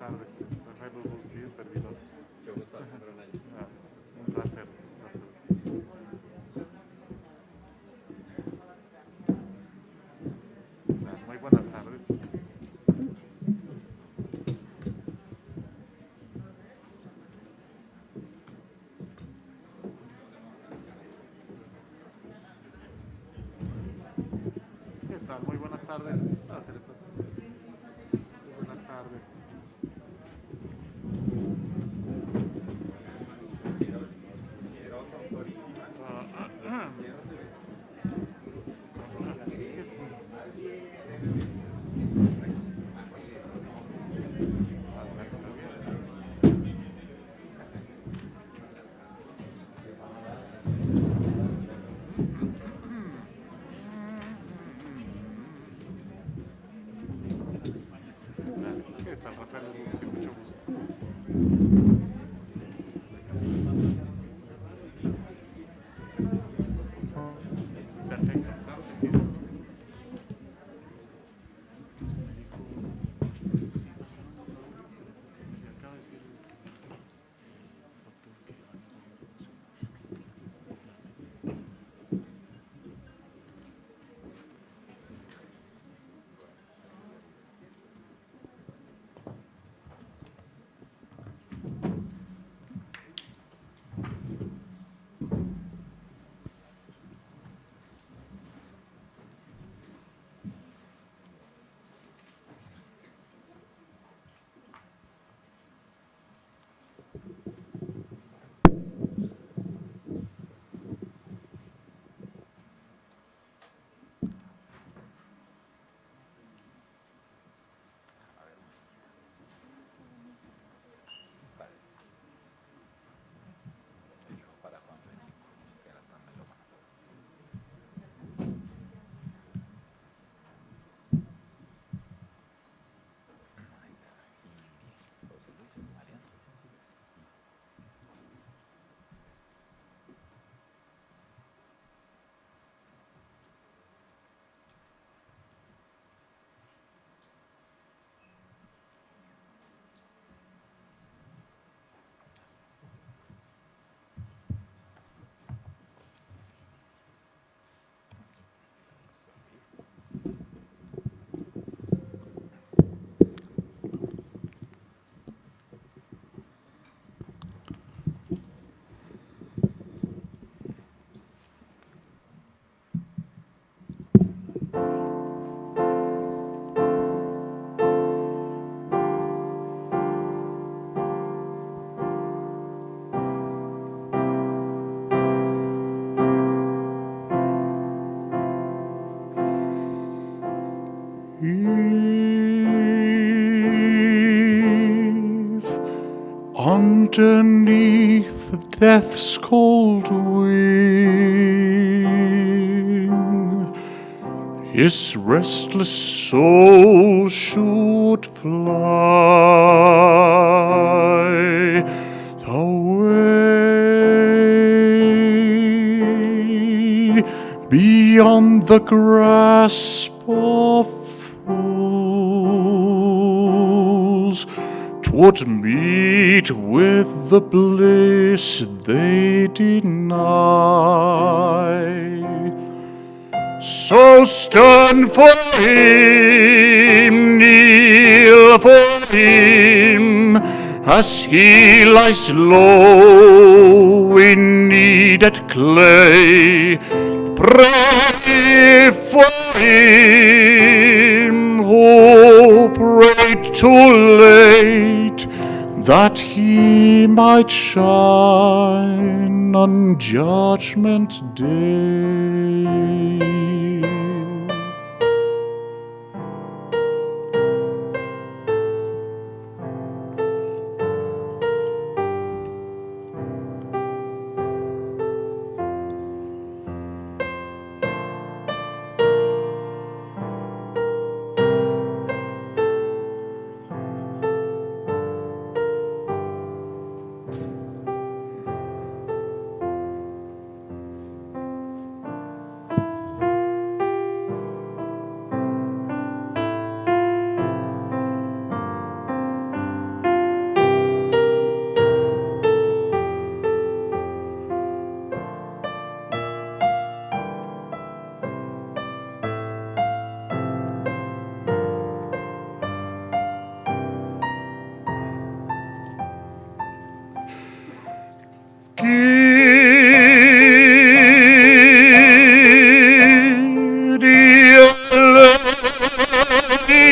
tardes. Rafael Busquilla, servidor. Mucho gusto, Alejandro Naya. Un placer, un placer. Muy buenas tardes. ¿Qué tal? Muy buenas tardes. Pásale, pásale. Muy buenas tardes. Pusieron doctorísima. Ah, Pusieron de vez. ¿Qué tal, Rafael Busquilla? Mucho gusto. Perfecto, claro que sí. Entonces me dijo, sí, pasaron a otro audio, pero me acaba de decir el doctor que no podía funcionar. Vale. Me dijo para Juan Federico, que era tan melómano. José Luis, Mariano. Eve, underneath death's cold wing, his restless soul should fly away beyond the grasp of fools, toward meet with the bliss they deny. So stand for him, kneel for him, as he lies low in kneaded clay. Pray for him who prayed too late, that he might shine on Judgment Day.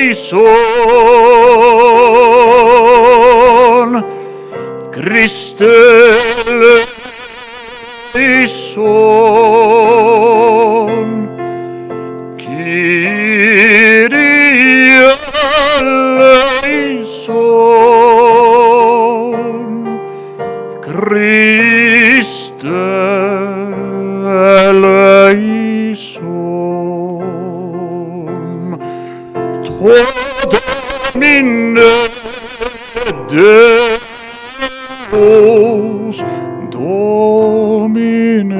eleison, Christe eleison, Kyrie eleison, Christe eleison, Toi Domine Deus, Domine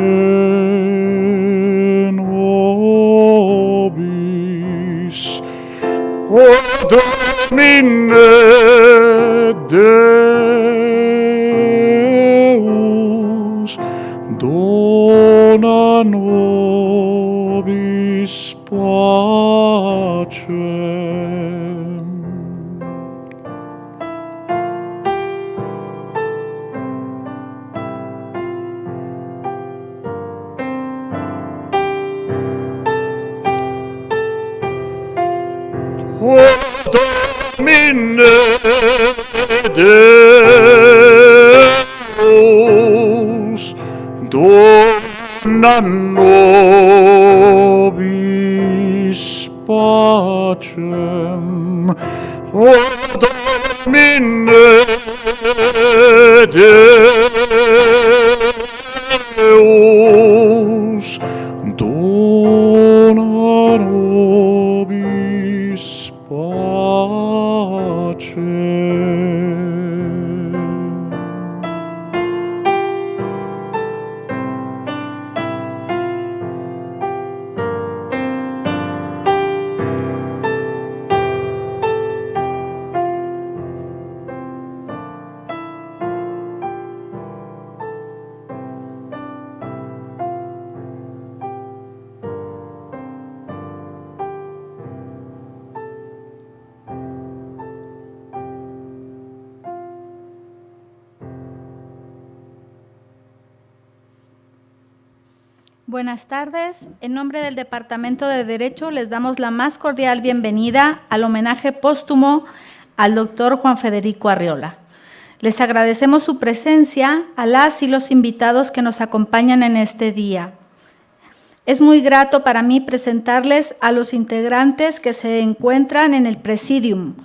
nobis, O Domine Deus, dona nobis pacem. O Domine Deus, dona nobis pacem. O Domine Deus, dona nobis pacem. Buenas tardes. En nombre del Departamento de Derecho les damos la más cordial bienvenida al homenaje póstumo al doctor Juan Federico Arriola. Les agradecemos su presencia a las y los invitados que nos acompañan en este día. Es muy grato para mí presentarles a los integrantes que se encuentran en el Presidium.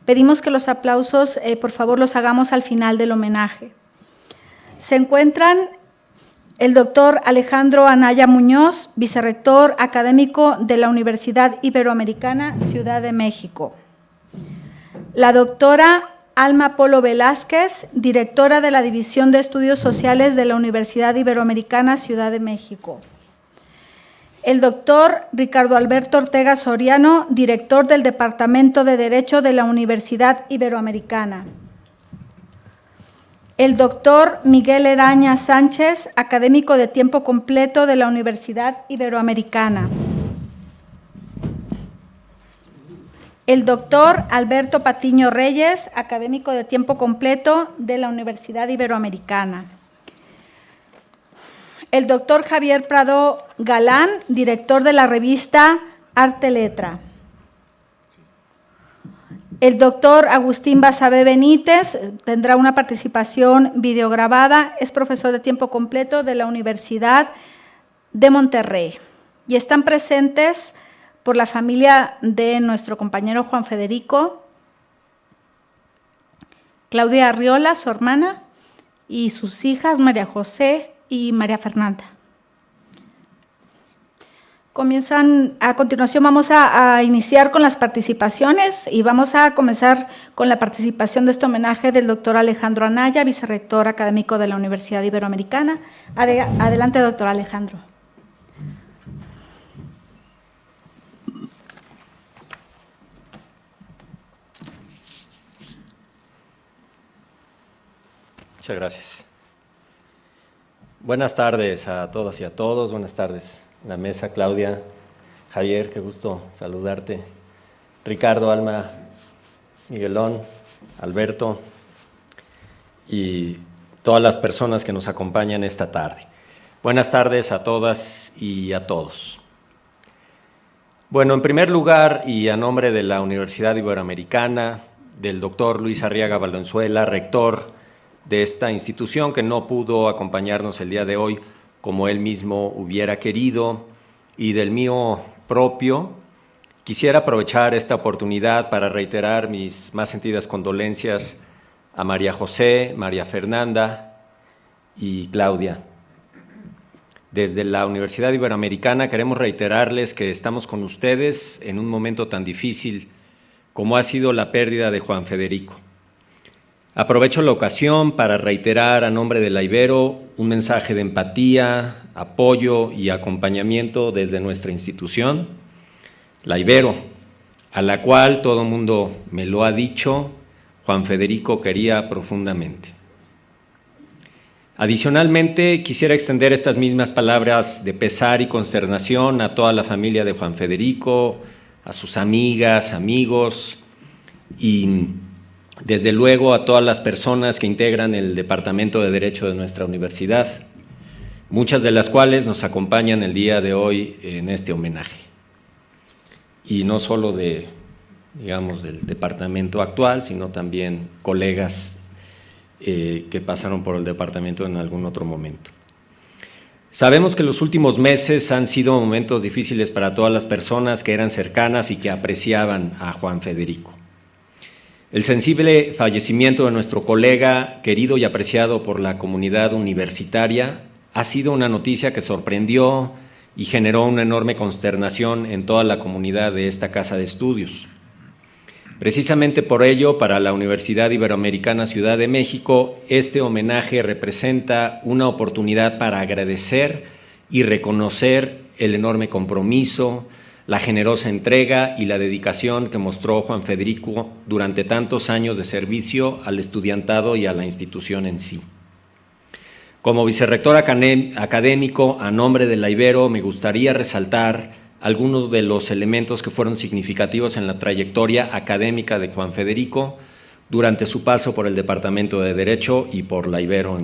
Pedimos que los aplausos, por favor, los hagamos al final del homenaje. Se encuentran el doctor Alejandro Anaya Muñoz, vicerrector académico de la Universidad Iberoamericana, Ciudad de México. La doctora Alma Polo Velázquez, directora de la División de Estudios Sociales de la Universidad Iberoamericana, Ciudad de México. El doctor Ricardo Alberto Ortega Soriano, director del Departamento de Derecho de la Universidad Iberoamericana. El doctor Miguel Eraña Sánchez, académico de tiempo completo de la Universidad Iberoamericana. El doctor Alberto Patiño Reyes, académico de tiempo completo de la Universidad Iberoamericana. El doctor Javier Prado Galán, director de la revista Arte Letra. El doctor Agustín Basabe Benítez tendrá una participación videograbada, es profesor de tiempo completo de la Universidad de Monterrey. Y están presentes por la familia de nuestro compañero Juan Federico, Claudia Arriola, su hermana, y sus hijas María José y María Fernanda. A continuación vamos a iniciar con las participaciones y vamos a comenzar con la participación de este homenaje del doctor Alejandro Anaya, vicerrector académico de la Universidad Iberoamericana. Adelante, doctor Alejandro. Muchas gracias. Buenas tardes a todas y a todos. Buenas tardes. La mesa, Claudia, Javier, qué gusto saludarte. Ricardo, Alma, Miguelón, Alberto y todas las personas que nos acompañan esta tarde. Buenas tardes a todas y a todos. Bueno, en primer lugar, y a nombre de la Universidad Iberoamericana, del doctor Luis Arriaga Valenzuela, rector de esta institución que no pudo acompañarnos el día de hoy como él mismo hubiera querido, y del mío propio, quisiera aprovechar esta oportunidad para reiterar mis más sentidas condolencias a María José, María Fernanda y Claudia. Desde la Universidad Iberoamericana queremos reiterarles que estamos con ustedes en un momento tan difícil como ha sido la pérdida de Juan Federico. Aprovecho la ocasión para reiterar a nombre de la Ibero un mensaje de empatía, apoyo y acompañamiento desde nuestra institución, la Ibero, a la cual todo el mundo me lo ha dicho, Juan Federico quería profundamente. Adicionalmente, quisiera extender estas mismas palabras de pesar y consternación a toda la familia de Juan Federico, a sus amigas, amigos y desde luego a todas las personas que integran el Departamento de Derecho de nuestra universidad, muchas de las cuales nos acompañan el día de hoy en este homenaje. Y no solo del departamento actual, sino también colegas que pasaron por el departamento en algún otro momento. Sabemos que los últimos meses han sido momentos difíciles para todas las personas que eran cercanas y que apreciaban a Juan Federico. El sensible fallecimiento de nuestro colega, querido y apreciado por la comunidad universitaria, ha sido una noticia que sorprendió y generó una enorme consternación en toda la comunidad de esta casa de estudios. Precisamente por ello, para la Universidad Iberoamericana Ciudad de México, este homenaje representa una oportunidad para agradecer y reconocer el enorme compromiso, la generosa entrega y la dedicación que mostró Juan Federico durante tantos años de servicio al estudiantado y a la institución en sí. Como vicerrector académico, a nombre de la Ibero, me gustaría resaltar algunos de los elementos que fueron significativos en la trayectoria académica de Juan Federico durante su paso por el Departamento de Derecho y por la Ibero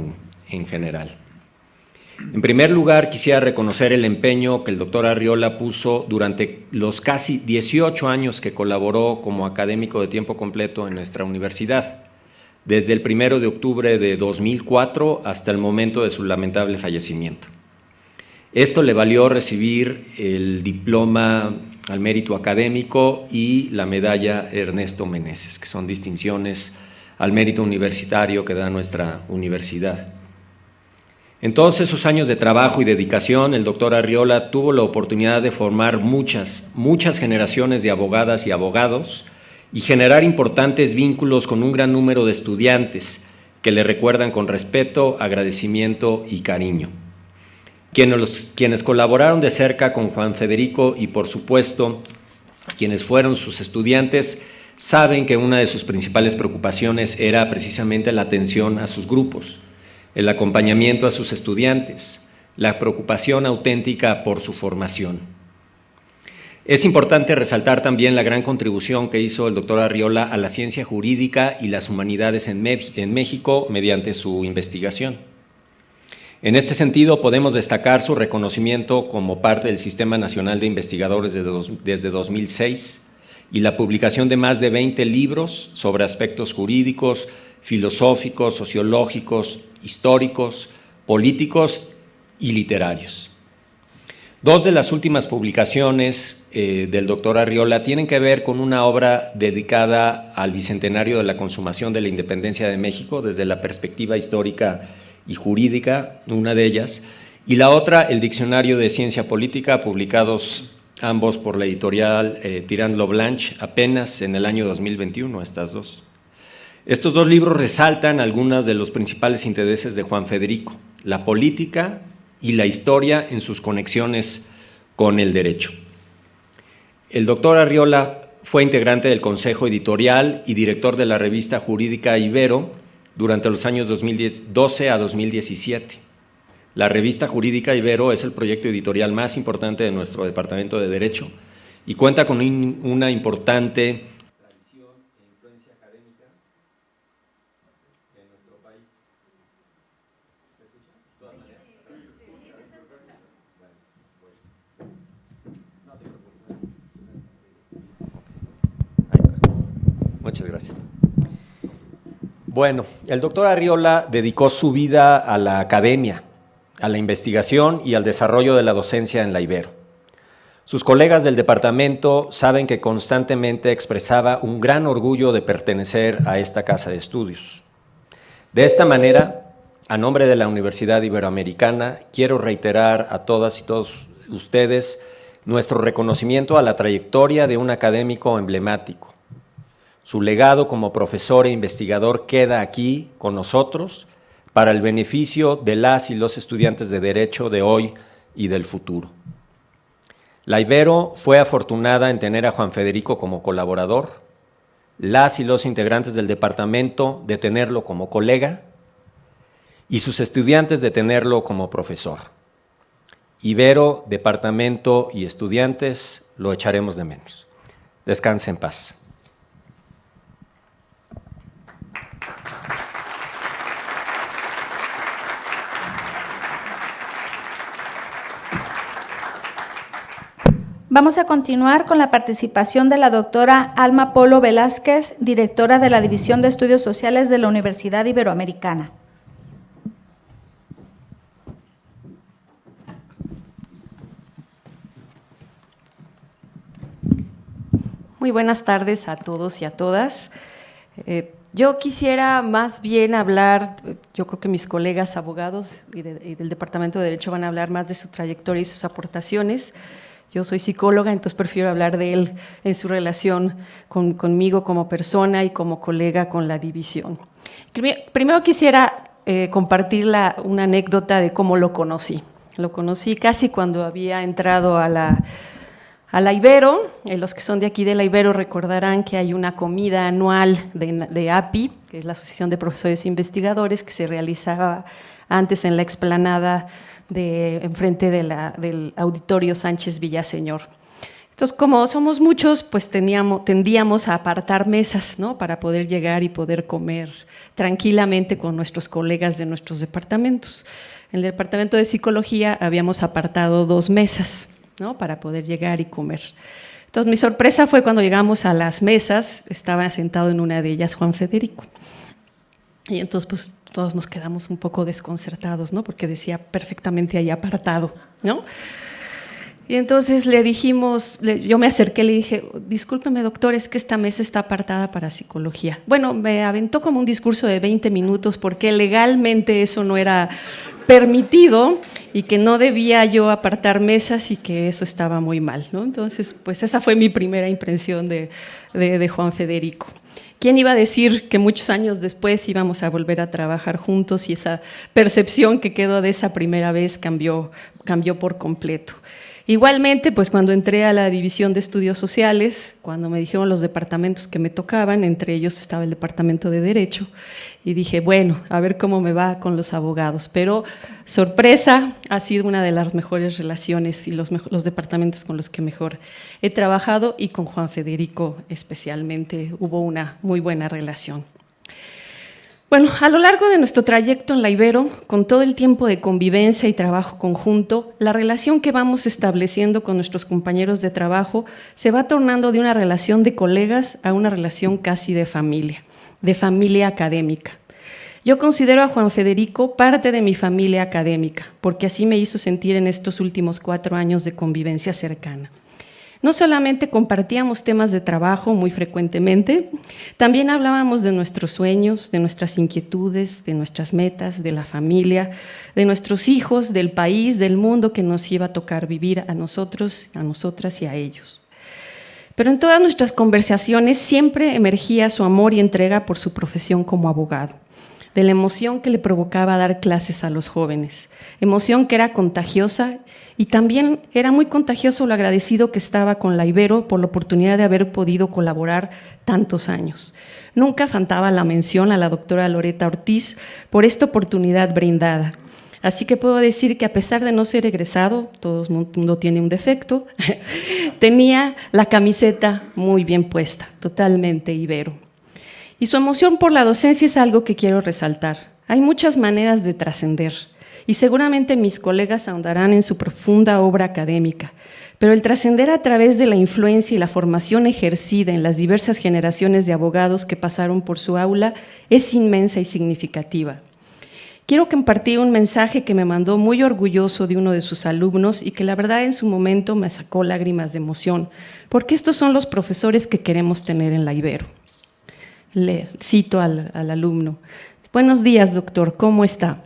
en general. En primer lugar, quisiera reconocer el empeño que el doctor Arriola puso durante los casi 18 años que colaboró como académico de tiempo completo en nuestra universidad, desde el 1 de octubre de 2004 hasta el momento de su lamentable fallecimiento. Esto le valió recibir el diploma al mérito académico y la medalla Ernesto Meneses, que son distinciones al mérito universitario que da nuestra universidad. En todos esos años de trabajo y dedicación, el doctor Arriola tuvo la oportunidad de formar muchas generaciones de abogadas y abogados y generar importantes vínculos con un gran número de estudiantes que le recuerdan con respeto, agradecimiento y cariño. Quienes colaboraron de cerca con Juan Federico y, por supuesto, quienes fueron sus estudiantes, saben que una de sus principales preocupaciones era precisamente la atención a sus grupos, el acompañamiento a sus estudiantes, la preocupación auténtica por su formación. Es importante resaltar también la gran contribución que hizo el doctor Arriola a la ciencia jurídica y las humanidades en México mediante su investigación. En este sentido, podemos destacar su reconocimiento como parte del Sistema Nacional de Investigadores desde 2006 y la publicación de más de 20 libros sobre aspectos jurídicos, filosóficos, sociológicos, históricos, políticos y literarios. Dos de las últimas publicaciones del doctor Arriola tienen que ver con una obra dedicada al bicentenario de la consumación de la independencia de México desde la perspectiva histórica y jurídica, una de ellas, y la otra, el Diccionario de Ciencia Política, publicados ambos por la editorial Tirant-Lo Blanche apenas en el año 2021, estas dos. Estos dos libros resaltan algunos de los principales intereses de Juan Federico, la política y la historia en sus conexiones con el derecho. El doctor Arriola fue integrante del Consejo Editorial y director de la revista jurídica Ibero durante los años 2012 a 2017. La revista jurídica Ibero es el proyecto editorial más importante de nuestro Departamento de Derecho y cuenta con una importante tradición e influencia académica en nuestro país. ¿Se escucha? ¿De todas maneras? Bueno, pues, no te preocupes. gracias. Bueno, el doctor Arriola dedicó su vida a la academia, a la investigación y al desarrollo de la docencia en la Ibero. Sus colegas del departamento saben que constantemente expresaba un gran orgullo de pertenecer a esta casa de estudios. De esta manera, a nombre de la Universidad Iberoamericana, quiero reiterar a todas y todos ustedes nuestro reconocimiento a la trayectoria de un académico emblemático. Su legado como profesor e investigador queda aquí con nosotros para el beneficio de las y los estudiantes de Derecho de hoy y del futuro. La Ibero fue afortunada en tener a Juan Federico como colaborador, las y los integrantes del departamento de tenerlo como colega y sus estudiantes de tenerlo como profesor. Ibero, departamento y estudiantes lo echaremos de menos. Descanse en paz. Vamos a continuar con la participación de la doctora Alma Polo Velázquez, directora de la División de Estudios Sociales de la Universidad Iberoamericana. Muy buenas tardes a todos y a todas. Yo quisiera más bien hablar, yo creo que mis colegas abogados y del Departamento de Derecho van a hablar más de su trayectoria y sus aportaciones. Yo soy psicóloga, entonces prefiero hablar de él en su relación conmigo como persona y como colega con la división. Primero quisiera compartir una anécdota de cómo lo conocí. Lo conocí casi cuando había entrado a la Ibero. Los que son de aquí de la Ibero recordarán que hay una comida anual de API, que es la Asociación de Profesores e Investigadores, que se realizaba antes en la explanada enfrente del Auditorio Sánchez Villaseñor. Entonces, como somos muchos, pues tendíamos a apartar mesas, ¿no?, para poder llegar y poder comer tranquilamente con nuestros colegas de nuestros departamentos. En el departamento de Psicología habíamos apartado 2 mesas, ¿no?, para poder llegar y comer. Entonces, mi sorpresa fue cuando llegamos a las mesas, estaba sentado en una de ellas Juan Federico. Y entonces, pues, todos nos quedamos un poco desconcertados, ¿no?, porque decía perfectamente ahí apartado, ¿no? Y entonces le dijimos, yo me acerqué y le dije, discúlpeme doctor, es que esta mesa está apartada para psicología. Bueno, me aventó como un discurso de 20 minutos porque legalmente eso no era permitido y que no debía yo apartar mesas y que eso estaba muy mal, ¿no? Entonces, pues esa fue mi primera impresión de Juan Federico. ¿Quién iba a decir que muchos años después íbamos a volver a trabajar juntos y esa percepción que quedó de esa primera vez cambió por completo? Igualmente, pues cuando entré a la División de Estudios Sociales, cuando me dijeron los departamentos que me tocaban, entre ellos estaba el Departamento de Derecho, y dije, bueno, a ver cómo me va con los abogados. Pero, sorpresa, ha sido una de las mejores relaciones y los departamentos con los que mejor he trabajado, y con Juan Federico especialmente hubo una muy buena relación. Bueno, a lo largo de nuestro trayecto en la Ibero, con todo el tiempo de convivencia y trabajo conjunto, la relación que vamos estableciendo con nuestros compañeros de trabajo se va tornando de una relación de colegas a una relación casi de familia académica. Yo considero a Juan Federico parte de mi familia académica, porque así me hizo sentir en estos últimos 4 años de convivencia cercana. No solamente compartíamos temas de trabajo muy frecuentemente, también hablábamos de nuestros sueños, de nuestras inquietudes, de nuestras metas, de la familia, de nuestros hijos, del país, del mundo que nos iba a tocar vivir a nosotros, a nosotras y a ellos. Pero en todas nuestras conversaciones siempre emergía su amor y entrega por su profesión como abogado, de la emoción que le provocaba dar clases a los jóvenes, emoción que era contagiosa, y también era muy contagioso lo agradecido que estaba con la Ibero por la oportunidad de haber podido colaborar tantos años. Nunca faltaba la mención a la doctora Loreta Ortiz por esta oportunidad brindada. Así que puedo decir que a pesar de no ser egresado, todo el mundo tiene un defecto, tenía la camiseta muy bien puesta, totalmente Ibero. Y su emoción por la docencia es algo que quiero resaltar. Hay muchas maneras de trascender y seguramente mis colegas ahondarán en su profunda obra académica. Pero el trascender a través de la influencia y la formación ejercida en las diversas generaciones de abogados que pasaron por su aula es inmensa y significativa. Quiero compartir un mensaje que me mandó muy orgulloso de uno de sus alumnos y que la verdad en su momento me sacó lágrimas de emoción, porque estos son los profesores que queremos tener en la Ibero. Le cito al alumno. Buenos días, doctor, ¿cómo está?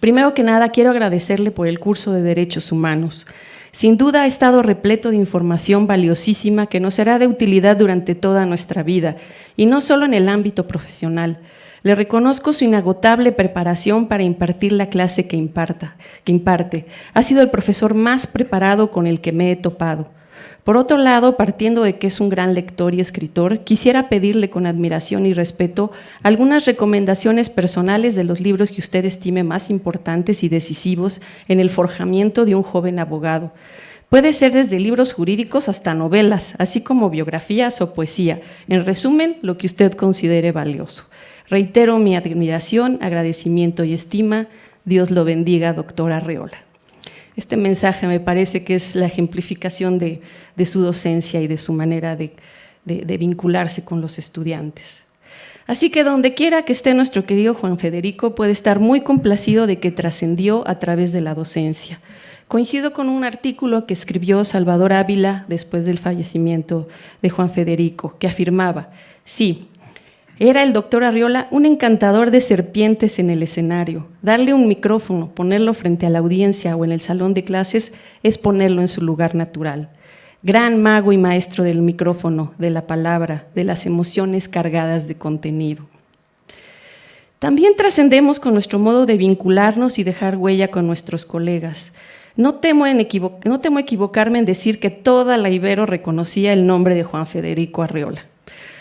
Primero que nada, quiero agradecerle por el curso de Derechos Humanos. Sin duda ha estado repleto de información valiosísima que nos será de utilidad durante toda nuestra vida, y no solo en el ámbito profesional. Le reconozco su inagotable preparación para impartir la clase que imparte. Ha sido el profesor más preparado con el que me he topado. Por otro lado, partiendo de que es un gran lector y escritor, quisiera pedirle con admiración y respeto algunas recomendaciones personales de los libros que usted estime más importantes y decisivos en el forjamiento de un joven abogado. Puede ser desde libros jurídicos hasta novelas, así como biografías o poesía. En resumen, lo que usted considere valioso. Reitero mi admiración, agradecimiento y estima. Dios lo bendiga, doctor Arreola. Este mensaje me parece que es la ejemplificación de su docencia y de su manera de vincularse con los estudiantes. Así que donde quiera que esté nuestro querido Juan Federico, puede estar muy complacido de que trascendió a través de la docencia. Coincido con un artículo que escribió Salvador Ávila después del fallecimiento de Juan Federico, que afirmaba: sí, era el doctor Arreola un encantador de serpientes en el escenario. Darle un micrófono, ponerlo frente a la audiencia o en el salón de clases es ponerlo en su lugar natural. Gran mago y maestro del micrófono, de la palabra, de las emociones cargadas de contenido. También trascendemos con nuestro modo de vincularnos y dejar huella con nuestros colegas. No temo equivocarme en decir que toda la Ibero reconocía el nombre de Juan Federico Arreola.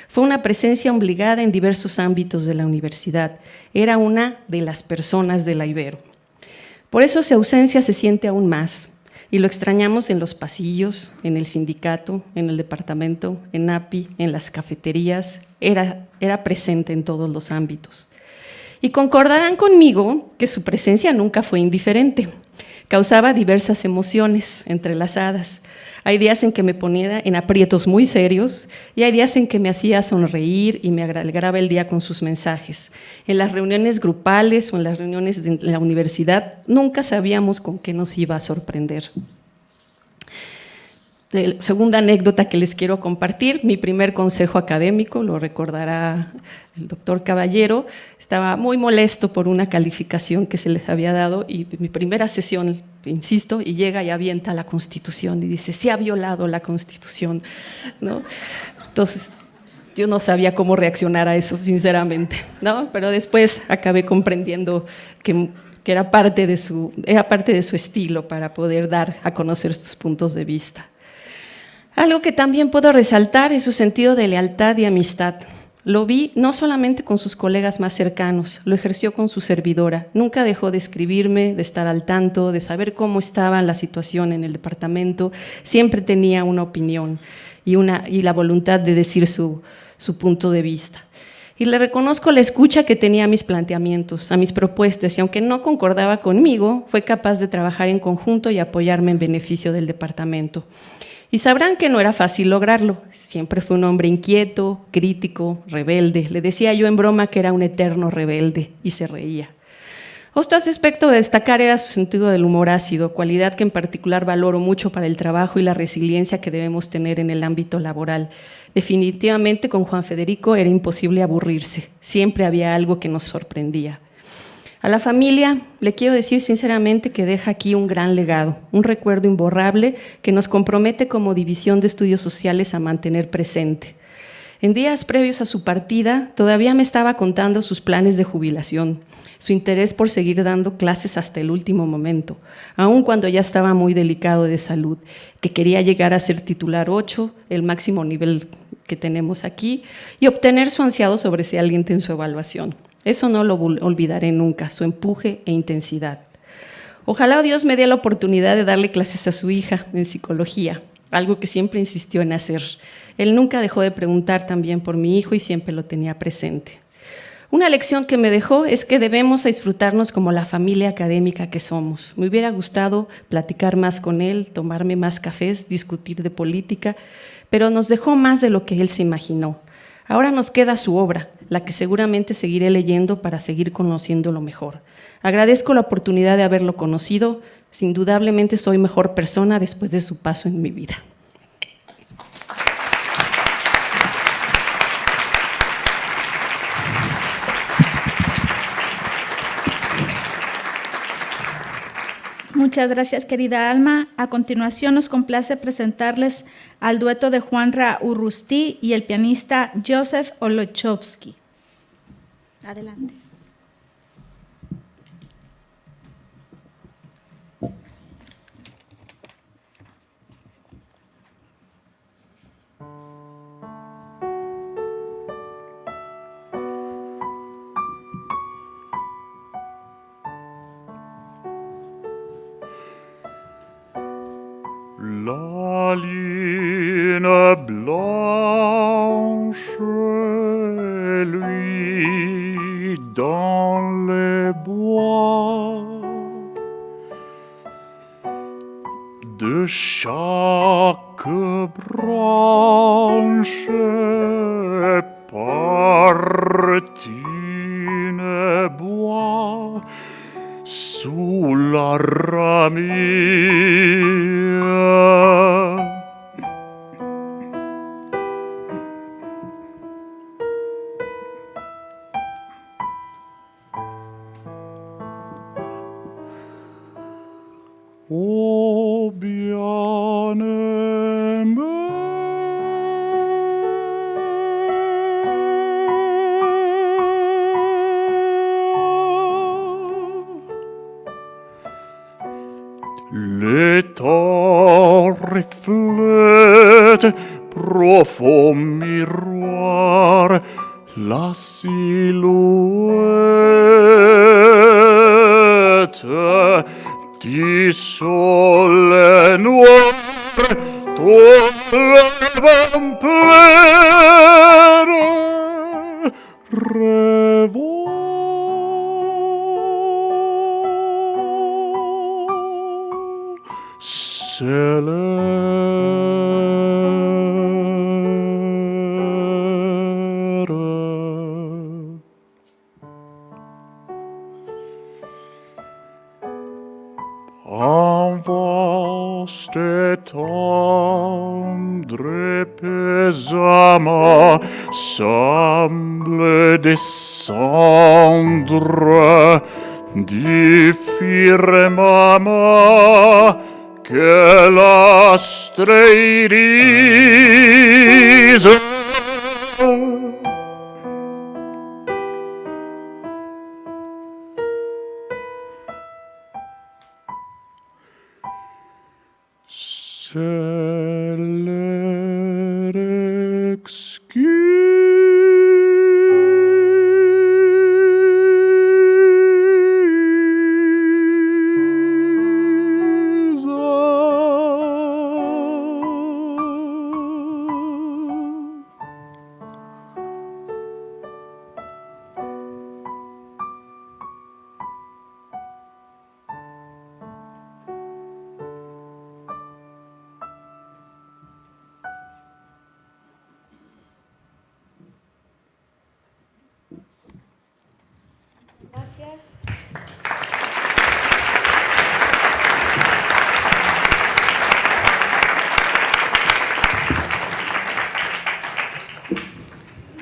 Fue una presencia obligada en diversos ámbitos de la universidad. Era una de las personas de la Ibero. Por eso su ausencia se siente aún más, y lo extrañamos en los pasillos, en el sindicato, en el departamento, en API, en las cafeterías. Era presente en todos los ámbitos. Y concordarán conmigo que su presencia nunca fue indiferente. Causaba diversas emociones entrelazadas. Hay días en que me ponía en aprietos muy serios y hay días en que me hacía sonreír y me alegraba el día con sus mensajes. En las reuniones grupales o en las reuniones de la universidad nunca sabíamos con qué nos iba a sorprender. Segunda anécdota que les quiero compartir, mi primer consejo académico, lo recordará el doctor Caballero, estaba muy molesto por una calificación que se les había dado y mi primera sesión, insisto, y llega y avienta la Constitución y dice: se ha violado la Constitución, ¿no? Entonces, yo no sabía cómo reaccionar a eso, sinceramente, ¿no? Pero después acabé comprendiendo que era parte de su estilo para poder dar a conocer sus puntos de vista. Algo que también puedo resaltar es su sentido de lealtad y amistad. Lo vi no solamente con sus colegas más cercanos, lo ejerció con su servidora. Nunca dejó de escribirme, de estar al tanto, de saber cómo estaba la situación en el departamento. Siempre tenía una opinión y la voluntad de decir su punto de vista. Y le reconozco la escucha que tenía a mis planteamientos, a mis propuestas, y aunque no concordaba conmigo, fue capaz de trabajar en conjunto y apoyarme en beneficio del departamento. Y sabrán que no era fácil lograrlo. Siempre fue un hombre inquieto, crítico, rebelde. Le decía yo en broma que era un eterno rebelde y se reía. Otro aspecto de destacar era su sentido del humor ácido, cualidad que en particular valoro mucho para el trabajo y la resiliencia que debemos tener en el ámbito laboral. Definitivamente con Juan Federico era imposible aburrirse. Siempre había algo que nos sorprendía. A la familia le quiero decir sinceramente que deja aquí un gran legado, un recuerdo imborrable que nos compromete como División de Estudios Sociales a mantener presente. En días previos a su partida, todavía me estaba contando sus planes de jubilación, su interés por seguir dando clases hasta el último momento, aun cuando ya estaba muy delicado de salud, que quería llegar a ser titular 8, el máximo nivel que tenemos aquí, y obtener su ansiado sobresaliente en su evaluación. Eso no lo olvidaré nunca, su empuje e intensidad. Ojalá Dios me dé la oportunidad de darle clases a su hija en psicología, algo que siempre insistió en hacer. Él nunca dejó de preguntar también por mi hijo y siempre lo tenía presente. Una lección que me dejó es que debemos disfrutarnos como la familia académica que somos. Me hubiera gustado platicar más con él, tomarme más cafés, discutir de política, pero nos dejó más de lo que él se imaginó. Ahora nos queda su obra, la que seguramente seguiré leyendo para seguir conociéndolo mejor. Agradezco la oportunidad de haberlo conocido. Indudablemente soy mejor persona después de su paso en mi vida. Muchas gracias, querida Alma. A continuación nos complace presentarles al dueto de Juanra Urrustí y el pianista Joseph Olochovsky. Adelante. La lune blanche, lui, dans les bois, de chaque branche partine bois, sous la ramille. Oh, l'étang reflète, profond miroir, la silhouette du soleil noir, tombe en pleine rêve. En vaste tendre pesama semble descendre du firmament que l'astre irise. C'est l'air Gracias.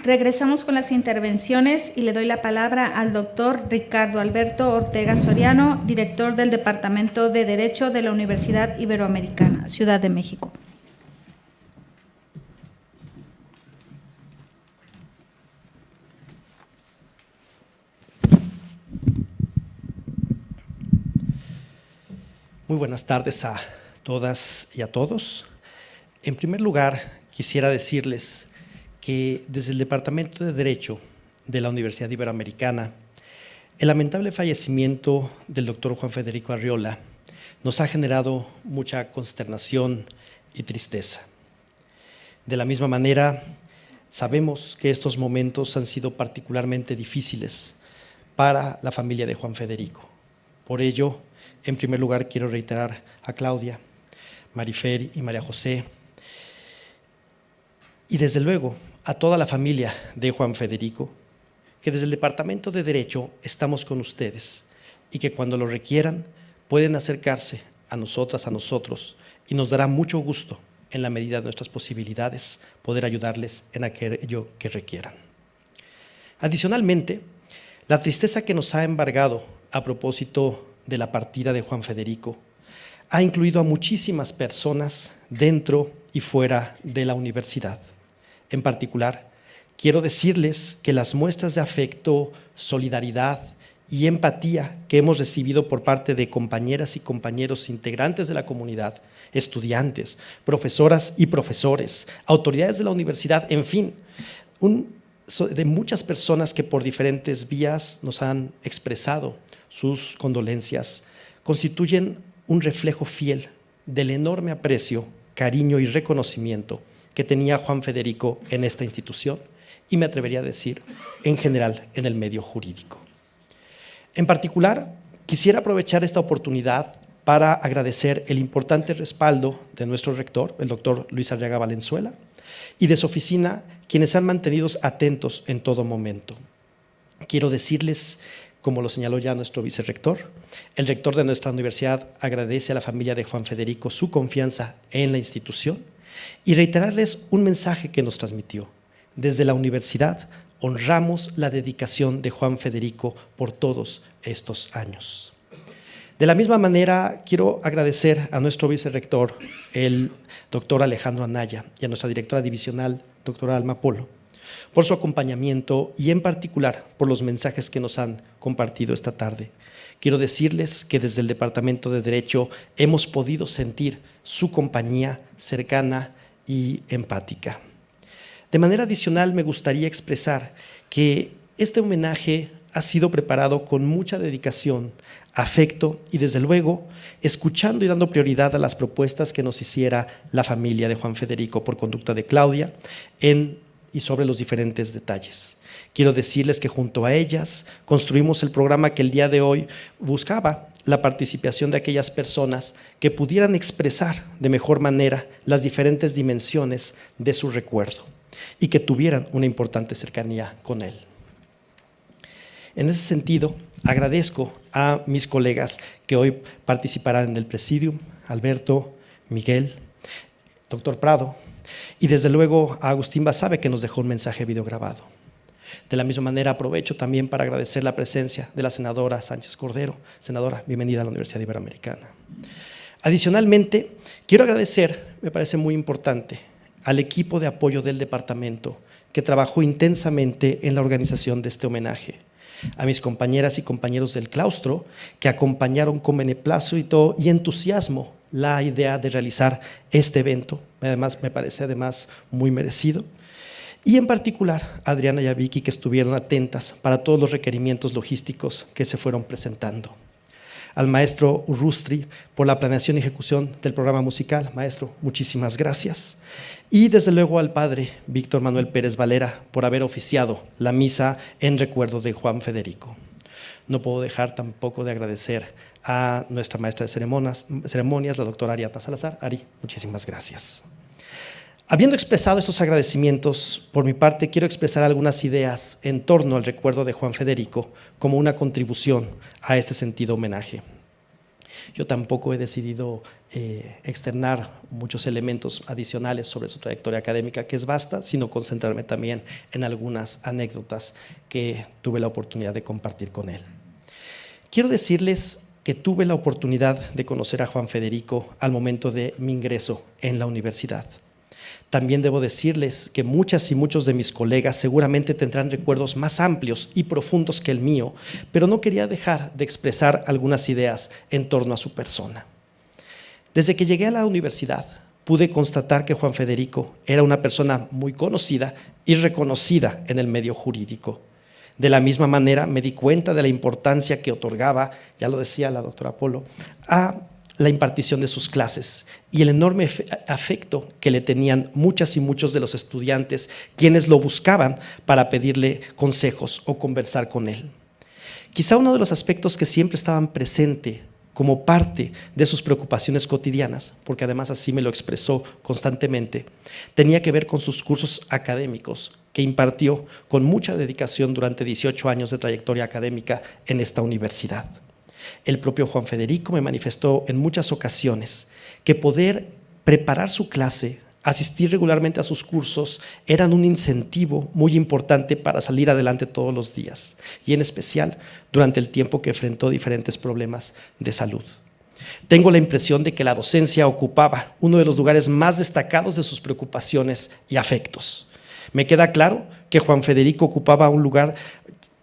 Regresamos con las intervenciones y le doy la palabra al doctor Ricardo Alberto Ortega Soriano, director del Departamento de Derecho de la Universidad Iberoamericana, Ciudad de México. Muy buenas tardes a todas y a todos. En primer lugar, quisiera decirles que desde el Departamento de Derecho de la Universidad Iberoamericana, el lamentable fallecimiento del doctor Juan Federico Arriola nos ha generado mucha consternación y tristeza. De la misma manera, Sabemos que estos momentos han sido particularmente difíciles para la familia de Juan Federico. Por ello, en primer lugar, quiero reiterar a Claudia, Marifer y María José, y desde luego a toda la familia de Juan Federico, que desde el Departamento de Derecho estamos con ustedes y que cuando lo requieran pueden acercarse a nosotras, a nosotros, y nos dará mucho gusto, en la medida de nuestras posibilidades, poder ayudarles en aquello que requieran. Adicionalmente, la tristeza que nos ha embargado a propósito de la partida de Juan Federico ha incluido a muchísimas personas dentro y fuera de la universidad. En particular, quiero decirles que las muestras de afecto, solidaridad y empatía que hemos recibido por parte de compañeras y compañeros integrantes de la comunidad, estudiantes, profesoras y profesores, autoridades de la universidad, en fin, de muchas personas que por diferentes vías nos han expresado sus condolencias, constituyen un reflejo fiel del enorme aprecio, cariño y reconocimiento que tenía Juan Federico en esta institución y me atrevería a decir, en general, en el medio jurídico. En particular, quisiera aprovechar esta oportunidad para agradecer el importante respaldo de nuestro rector, el doctor Luis Arriaga Valenzuela, y de su oficina, quienes se han mantenido atentos en todo momento. Quiero decirles, como lo señaló ya nuestro vicerrector, el rector de nuestra universidad agradece a la familia de Juan Federico su confianza en la institución y reiterarles un mensaje que nos transmitió. Desde la universidad honramos la dedicación de Juan Federico por todos estos años. De la misma manera, quiero agradecer a nuestro vicerrector, el doctor Alejandro Anaya, y a nuestra directora divisional, doctora Alma Polo, por su acompañamiento y en particular por los mensajes que nos han compartido esta tarde. Quiero decirles que desde el Departamento de Derecho hemos podido sentir su compañía cercana y empática. De manera adicional, me gustaría expresar que este homenaje ha sido preparado con mucha dedicación, afecto y, desde luego, escuchando y dando prioridad a las propuestas que nos hiciera la familia de Juan Federico por conducta de Claudia y sobre los diferentes detalles. Quiero decirles que junto a ellas construimos el programa que el día de hoy buscaba la participación de aquellas personas que pudieran expresar de mejor manera las diferentes dimensiones de su recuerdo y que tuvieran una importante cercanía con él. En ese sentido, agradezco a mis colegas que hoy participarán en el Presidium, Alberto, Miguel, doctor Prado, y desde luego a Agustín Basabe, que nos dejó un mensaje videograbado. De la misma manera, aprovecho también para agradecer la presencia de la senadora Sánchez Cordero. Senadora, bienvenida a la Universidad Iberoamericana. Adicionalmente, quiero agradecer, me parece muy importante, al equipo de apoyo del departamento que trabajó intensamente en la organización de este homenaje, a mis compañeras y compañeros del claustro que acompañaron con beneplácito y entusiasmo la idea de realizar este evento, además me parece muy merecido, y en particular a Adriana y a Vicky, que estuvieron atentas para todos los requerimientos logísticos que se fueron presentando. Al maestro Urrustri por la planeación y ejecución del programa musical. Maestro, muchísimas gracias. Y desde luego al padre Víctor Manuel Pérez Valera por haber oficiado la misa en recuerdo de Juan Federico. No puedo dejar tampoco de agradecer a nuestra maestra de ceremonias, la doctora Ariadna Salazar. Ari, muchísimas gracias. Habiendo expresado estos agradecimientos, por mi parte quiero expresar algunas ideas en torno al recuerdo de Juan Federico como una contribución a este sentido homenaje. Yo tampoco he decidido externar muchos elementos adicionales sobre su trayectoria académica, que es vasta, sino concentrarme también en algunas anécdotas que tuve la oportunidad de compartir con él. Quiero decirles que tuve la oportunidad de conocer a Juan Federico al momento de mi ingreso en la universidad. También debo decirles que muchas y muchos de mis colegas seguramente tendrán recuerdos más amplios y profundos que el mío, pero no quería dejar de expresar algunas ideas en torno a su persona. Desde que llegué a la universidad, pude constatar que Juan Federico era una persona muy conocida y reconocida en el medio jurídico. De la misma manera, me di cuenta de la importancia que otorgaba, ya lo decía la doctora Polo, a la impartición de sus clases y el enorme afecto que le tenían muchas y muchos de los estudiantes, quienes lo buscaban para pedirle consejos o conversar con él. Quizá uno de los aspectos que siempre estaban presentes como parte de sus preocupaciones cotidianas, porque además así me lo expresó constantemente, tenía que ver con sus cursos académicos que impartió con mucha dedicación durante 18 años de trayectoria académica en esta universidad. El propio Juan Federico me manifestó en muchas ocasiones que poder preparar su clase, asistir regularmente a sus cursos, eran un incentivo muy importante para salir adelante todos los días, y en especial durante el tiempo que enfrentó diferentes problemas de salud. Tengo la impresión de que la docencia ocupaba uno de los lugares más destacados de sus preocupaciones y afectos. Me queda claro que Juan Federico ocupaba un lugar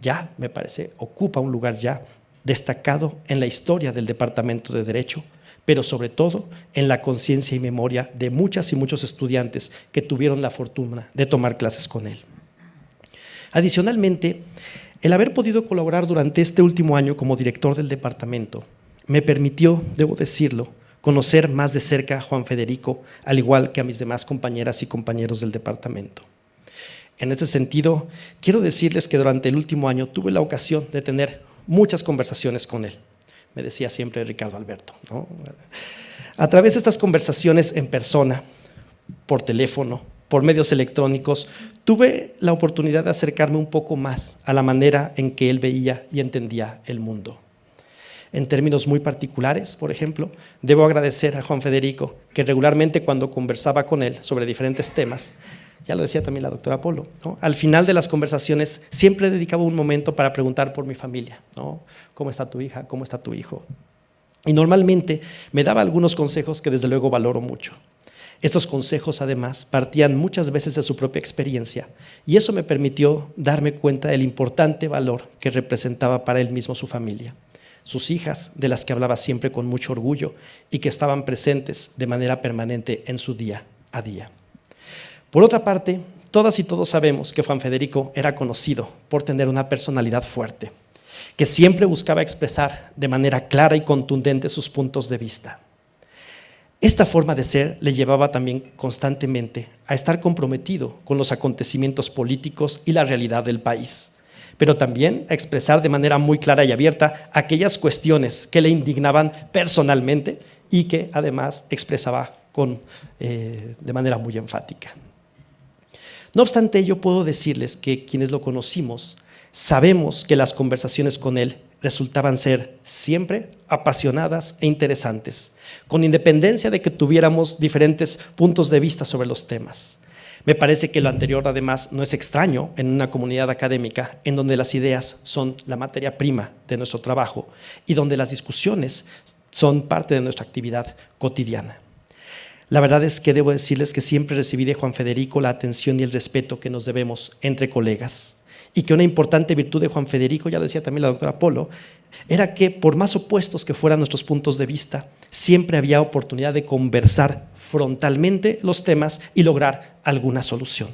ya, me parece, ocupa un lugar ya destacado en la historia del Departamento de Derecho, pero sobre todo en la conciencia y memoria de muchas y muchos estudiantes que tuvieron la fortuna de tomar clases con él. Adicionalmente, el haber podido colaborar durante este último año como director del departamento me permitió, debo decirlo, conocer más de cerca a Juan Federico, al igual que a mis demás compañeras y compañeros del departamento. En este sentido, quiero decirles que durante el último año tuve la ocasión de tener muchas conversaciones con él. Me decía siempre Ricardo Alberto, ¿no? A través de estas conversaciones en persona, por teléfono, por medios electrónicos, tuve la oportunidad de acercarme un poco más a la manera en que él veía y entendía el mundo. En términos muy particulares, por ejemplo, debo agradecer a Juan Federico que regularmente cuando conversaba con él sobre diferentes temas, ya lo decía también la doctora Polo, ¿no? Al final de las conversaciones siempre dedicaba un momento para preguntar por mi familia, ¿no? ¿Cómo está tu hija? ¿Cómo está tu hijo? Y normalmente me daba algunos consejos que desde luego valoro mucho. Estos consejos además partían muchas veces de su propia experiencia y eso me permitió darme cuenta del importante valor que representaba para él mismo su familia, sus hijas, de las que hablaba siempre con mucho orgullo y que estaban presentes de manera permanente en su día a día. Por otra parte, todas y todos sabemos que Juan Federico era conocido por tener una personalidad fuerte, que siempre buscaba expresar de manera clara y contundente sus puntos de vista. Esta forma de ser le llevaba también constantemente a estar comprometido con los acontecimientos políticos y la realidad del país, pero también a expresar de manera muy clara y abierta aquellas cuestiones que le indignaban personalmente y que además expresaba de manera muy enfática. No obstante ello, puedo decirles que quienes lo conocimos sabemos que las conversaciones con él resultaban ser siempre apasionadas e interesantes, con independencia de que tuviéramos diferentes puntos de vista sobre los temas. Me parece que lo anterior además no es extraño en una comunidad académica en donde las ideas son la materia prima de nuestro trabajo y donde las discusiones son parte de nuestra actividad cotidiana. La verdad es que debo decirles que siempre recibí de Juan Federico la atención y el respeto que nos debemos entre colegas, y que una importante virtud de Juan Federico, ya lo decía también la doctora Polo, era que por más opuestos que fueran nuestros puntos de vista, siempre había oportunidad de conversar frontalmente los temas y lograr alguna solución.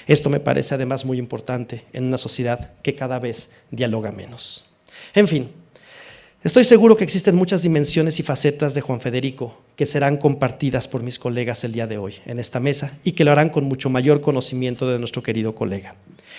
Esto me parece además muy importante en una sociedad que cada vez dialoga menos. En fin, estoy seguro que existen muchas dimensiones y facetas de Juan Federico que serán compartidas por mis colegas el día de hoy en esta mesa y que lo harán con mucho mayor conocimiento de nuestro querido colega.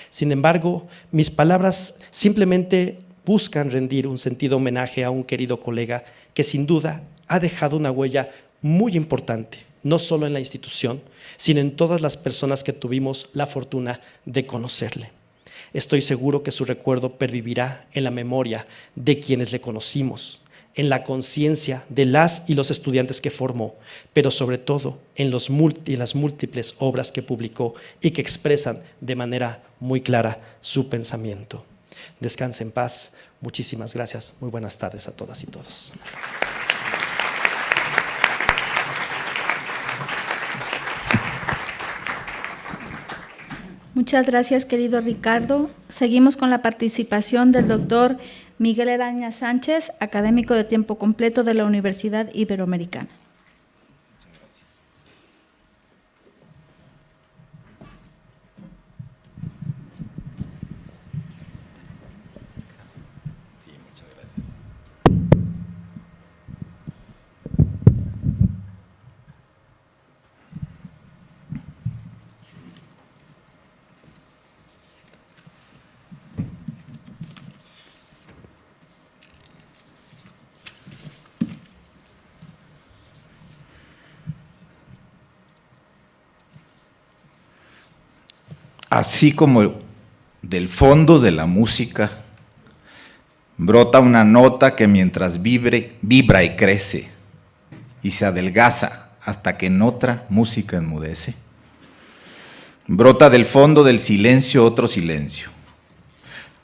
Sin embargo, mis palabras simplemente buscan rendir un sentido homenaje a un querido colega que sin duda ha dejado una huella muy importante, no solo en la institución, sino en todas las personas que tuvimos la fortuna de conocerle. Estoy seguro que su recuerdo pervivirá en la memoria de quienes le conocimos, en la conciencia de las y los estudiantes que formó, pero sobre todo en las múltiples obras que publicó y que expresan de manera muy clara su pensamiento. Descanse en paz. Muchísimas gracias. Muy buenas tardes a todas y todos. Muchas gracias, querido Ricardo. Seguimos con la participación del doctor Miguel Araña Sánchez, académico de tiempo completo de la Universidad Iberoamericana. Sí, muchas gracias. Así como del fondo de la música brota una nota que mientras vibra y crece y se adelgaza hasta que en otra música enmudece. Brota del fondo del silencio otro silencio,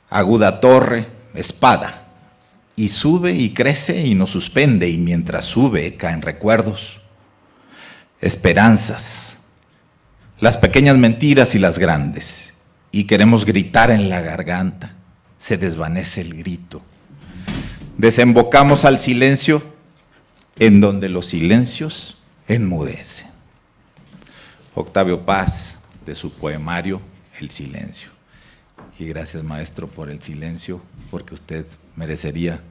aguda torre, espada, y sube y crece y nos suspende, y mientras sube caen recuerdos, esperanzas, las pequeñas mentiras y las grandes, y queremos gritar en la garganta, se desvanece el grito. Desembocamos al silencio en donde los silencios enmudecen. Octavio Paz, de su poemario El silencio. Y gracias, maestro, por el silencio, porque usted merecería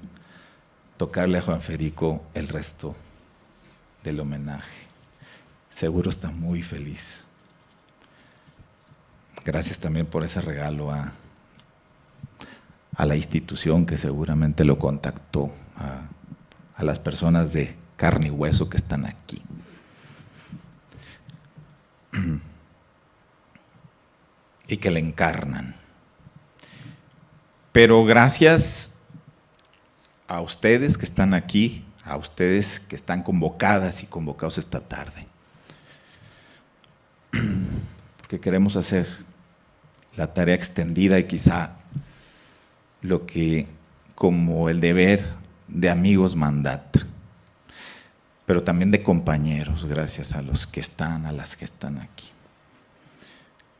tocarle a Juan Federico el resto del homenaje. Seguro está muy feliz. Gracias también por ese regalo a la institución que seguramente lo contactó, a las personas de carne y hueso que están aquí. Y que le encarnan. Pero gracias a ustedes que están aquí, a ustedes que están convocadas y convocados esta tarde, porque queremos hacer la tarea extendida y quizá lo que como el deber de amigos mandata, pero también de compañeros, gracias a los que están, a las que están aquí.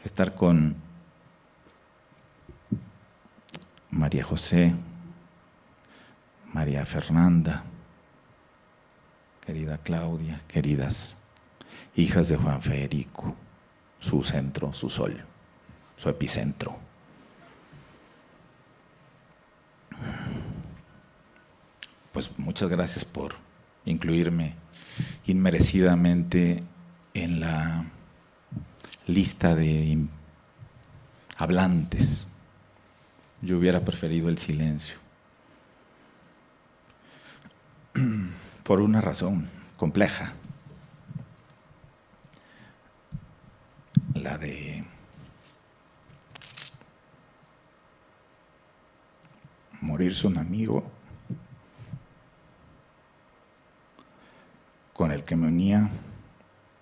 Estar con María José, María Fernanda, querida Claudia, queridas hijas de Juan Federico, su centro, su sol, su epicentro. Pues muchas gracias por incluirme inmerecidamente en la lista de hablantes. Yo hubiera preferido el silencio. Por una razón compleja. La de morirse un amigo con el que me unía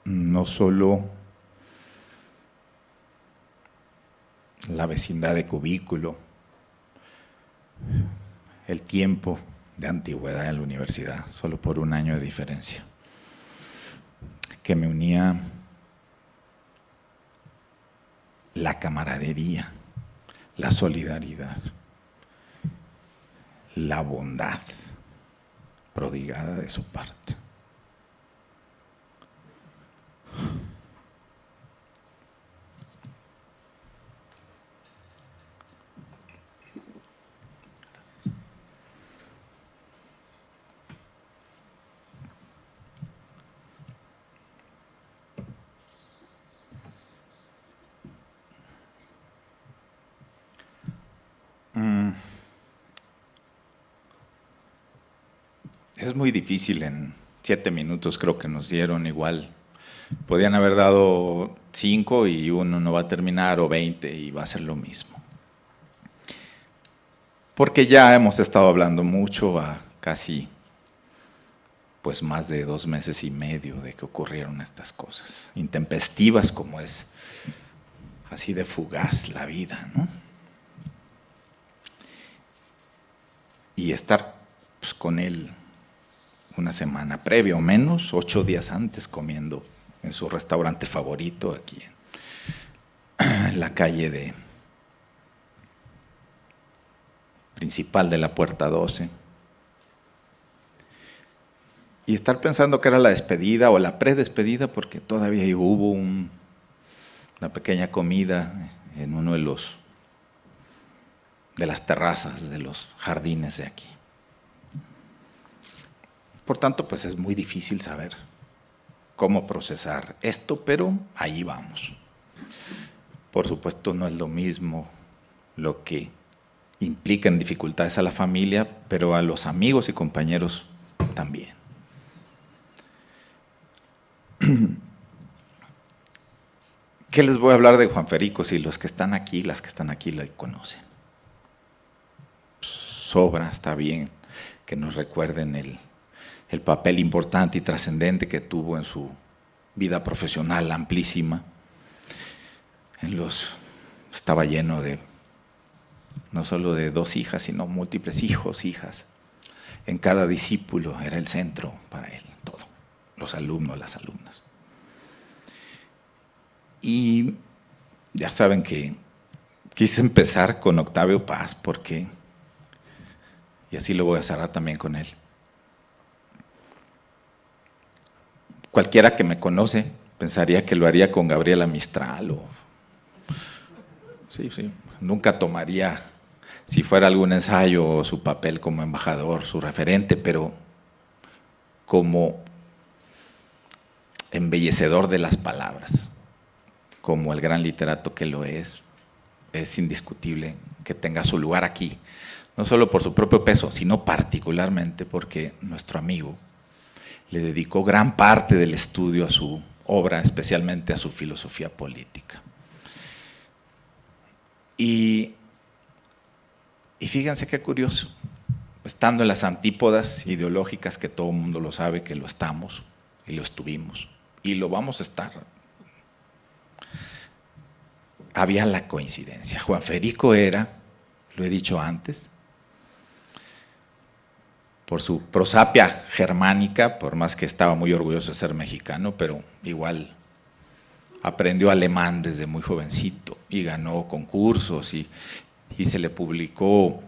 no solo la vecindad de cubículo, el tiempo de antigüedad en la universidad, solo por un año de diferencia, que me unía la camaradería, la solidaridad, la bondad prodigada de su parte. Es muy difícil en 7 minutos, creo que nos dieron igual. Podían haber dado 5 y uno no va a terminar, o 20 y va a ser lo mismo. Porque ya hemos estado hablando mucho, a casi pues más de 2 meses y medio de que ocurrieron estas cosas, intempestivas como es, así de fugaz la vida, ¿no? Y estar pues, con él una semana previa o menos, 8 días antes, comiendo en su restaurante favorito aquí en la calle principal de la Puerta 12. Y estar pensando que era la despedida o la predespedida, porque todavía hubo una pequeña comida en uno de las terrazas de los jardines de aquí. Por tanto, pues es muy difícil saber cómo procesar esto, pero ahí vamos. Por supuesto, no es lo mismo lo que implica en dificultades a la familia, pero a los amigos y compañeros también. ¿Qué les voy a hablar de Juan Federico si los que están aquí, las que están aquí la conocen? Sobra, está bien que nos recuerden el papel importante y trascendente que tuvo en su vida profesional amplísima. Estaba lleno de, no solo de 2 hijas, sino múltiples hijos, hijas. En cada discípulo era el centro para él, todo. Los alumnos, las alumnas. Y ya saben que quise empezar con Octavio Paz porque, y así lo voy a cerrar también con él. Cualquiera que me conoce pensaría que lo haría con Gabriela Mistral o… Sí, nunca tomaría, si fuera algún ensayo, su papel como embajador, su referente, pero como embellecedor de las palabras, como el gran literato que lo es indiscutible que tenga su lugar aquí, no solo por su propio peso, sino particularmente porque nuestro amigo le dedicó gran parte del estudio a su obra, especialmente a su filosofía política. Y fíjense qué curioso, estando en las antípodas ideológicas, que todo el mundo lo sabe que lo estamos y lo estuvimos y lo vamos a estar, había la coincidencia. Juan Federico era, lo he dicho antes, por su prosapia germánica, por más que estaba muy orgulloso de ser mexicano, pero igual aprendió alemán desde muy jovencito y ganó concursos y se le publicó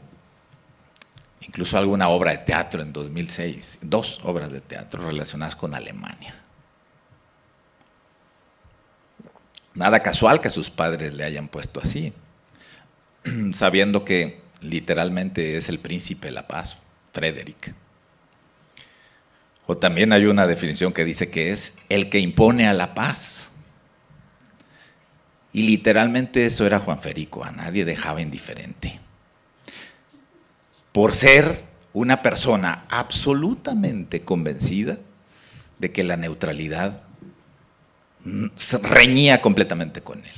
incluso alguna obra de teatro en 2006, 2 obras de teatro relacionadas con Alemania. Nada casual que sus padres le hayan puesto así, sabiendo que literalmente es el príncipe de la paz, Frederick. O también hay una definición que dice que es el que impone a la paz. Y literalmente eso era Juan Federico, a nadie dejaba indiferente. Por ser una persona absolutamente convencida de que la neutralidad reñía completamente con él.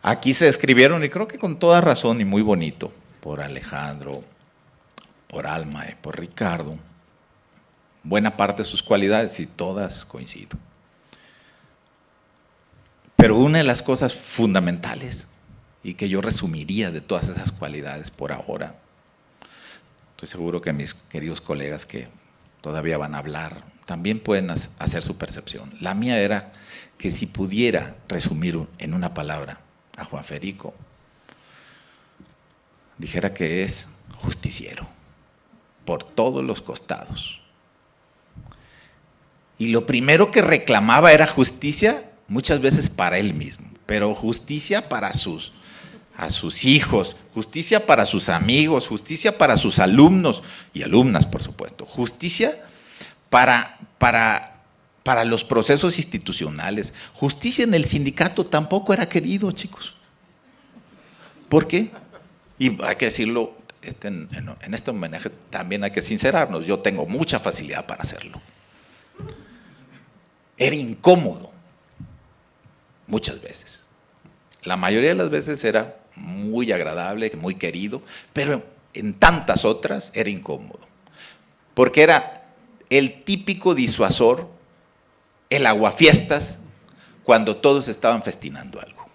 Aquí se describieron, y creo que con toda razón y muy bonito, por Alejandro, por Alma y por Ricardo, buena parte de sus cualidades, y todas coincido. Pero una de las cosas fundamentales, y que yo resumiría de todas esas cualidades por ahora, estoy seguro que mis queridos colegas que todavía van a hablar, también pueden hacer su percepción. La mía era que si pudiera resumir en una palabra a Juan Federico, dijera que es justiciero, por todos los costados. Y lo primero que reclamaba era justicia, muchas veces para él mismo, pero justicia para a sus hijos, justicia para sus amigos, justicia para sus alumnos y alumnas, por supuesto, justicia para los procesos institucionales. Justicia en el sindicato tampoco era querido, chicos. ¿Por qué? Y hay que decirlo, en este homenaje también hay que sincerarnos, yo tengo mucha facilidad para hacerlo. Era incómodo, muchas veces. La mayoría de las veces era muy agradable, muy querido, pero en tantas otras era incómodo, porque era el típico disuasor, el aguafiestas, cuando todos estaban festinando algo.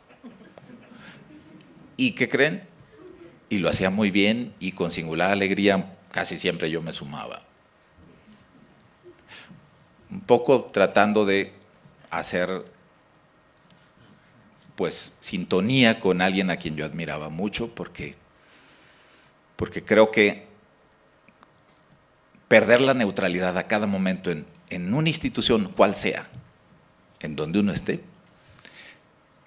¿Y qué creen? Y lo hacía muy bien y con singular alegría, casi siempre yo me sumaba. Un poco tratando de hacer pues sintonía con alguien a quien yo admiraba mucho, porque creo que perder la neutralidad a cada momento en una institución, cual sea, en donde uno esté,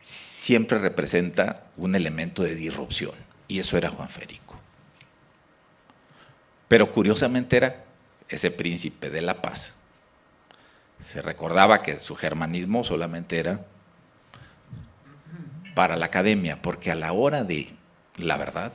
siempre representa un elemento de disrupción, y eso era Juan Federico. Pero curiosamente era ese príncipe de la paz. Se recordaba que su germanismo solamente era para la academia, porque a la hora de la verdad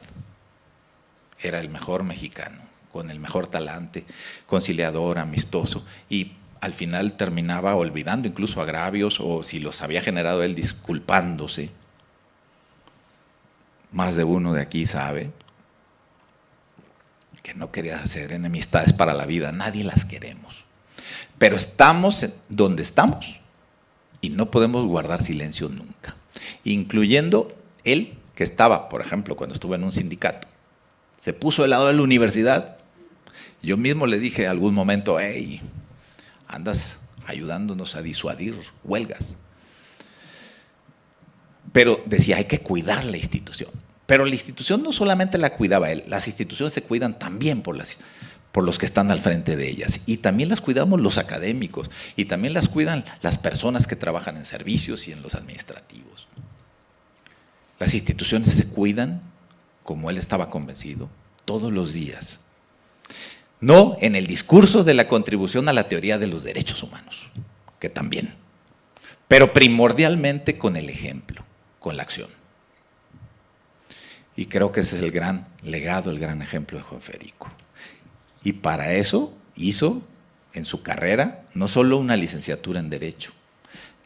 era el mejor mexicano, con el mejor talante, conciliador, amistoso, y al final terminaba olvidando incluso agravios o si los había generado él disculpándose. Más de uno de aquí sabe que no quería hacer enemistades para la vida, nadie las queremos. Pero estamos donde estamos y no podemos guardar silencio nunca, incluyendo él que estaba, por ejemplo, cuando estuvo en un sindicato, se puso del lado de la universidad. Yo mismo le dije en algún momento, hey, andas ayudándonos a disuadir huelgas. Pero decía, hay que cuidar la institución. Pero la institución no solamente la cuidaba él, las instituciones se cuidan también por los que están al frente de ellas. Y también las cuidamos los académicos, y también las cuidan las personas que trabajan en servicios y en los administrativos. Las instituciones se cuidan, como él estaba convencido, todos los días. No en el discurso de la contribución a la teoría de los derechos humanos, que también, pero primordialmente con el ejemplo, con la acción. Y creo que ese es el gran legado, el gran ejemplo de Juan Federico. Y para eso hizo en su carrera no solo una licenciatura en Derecho,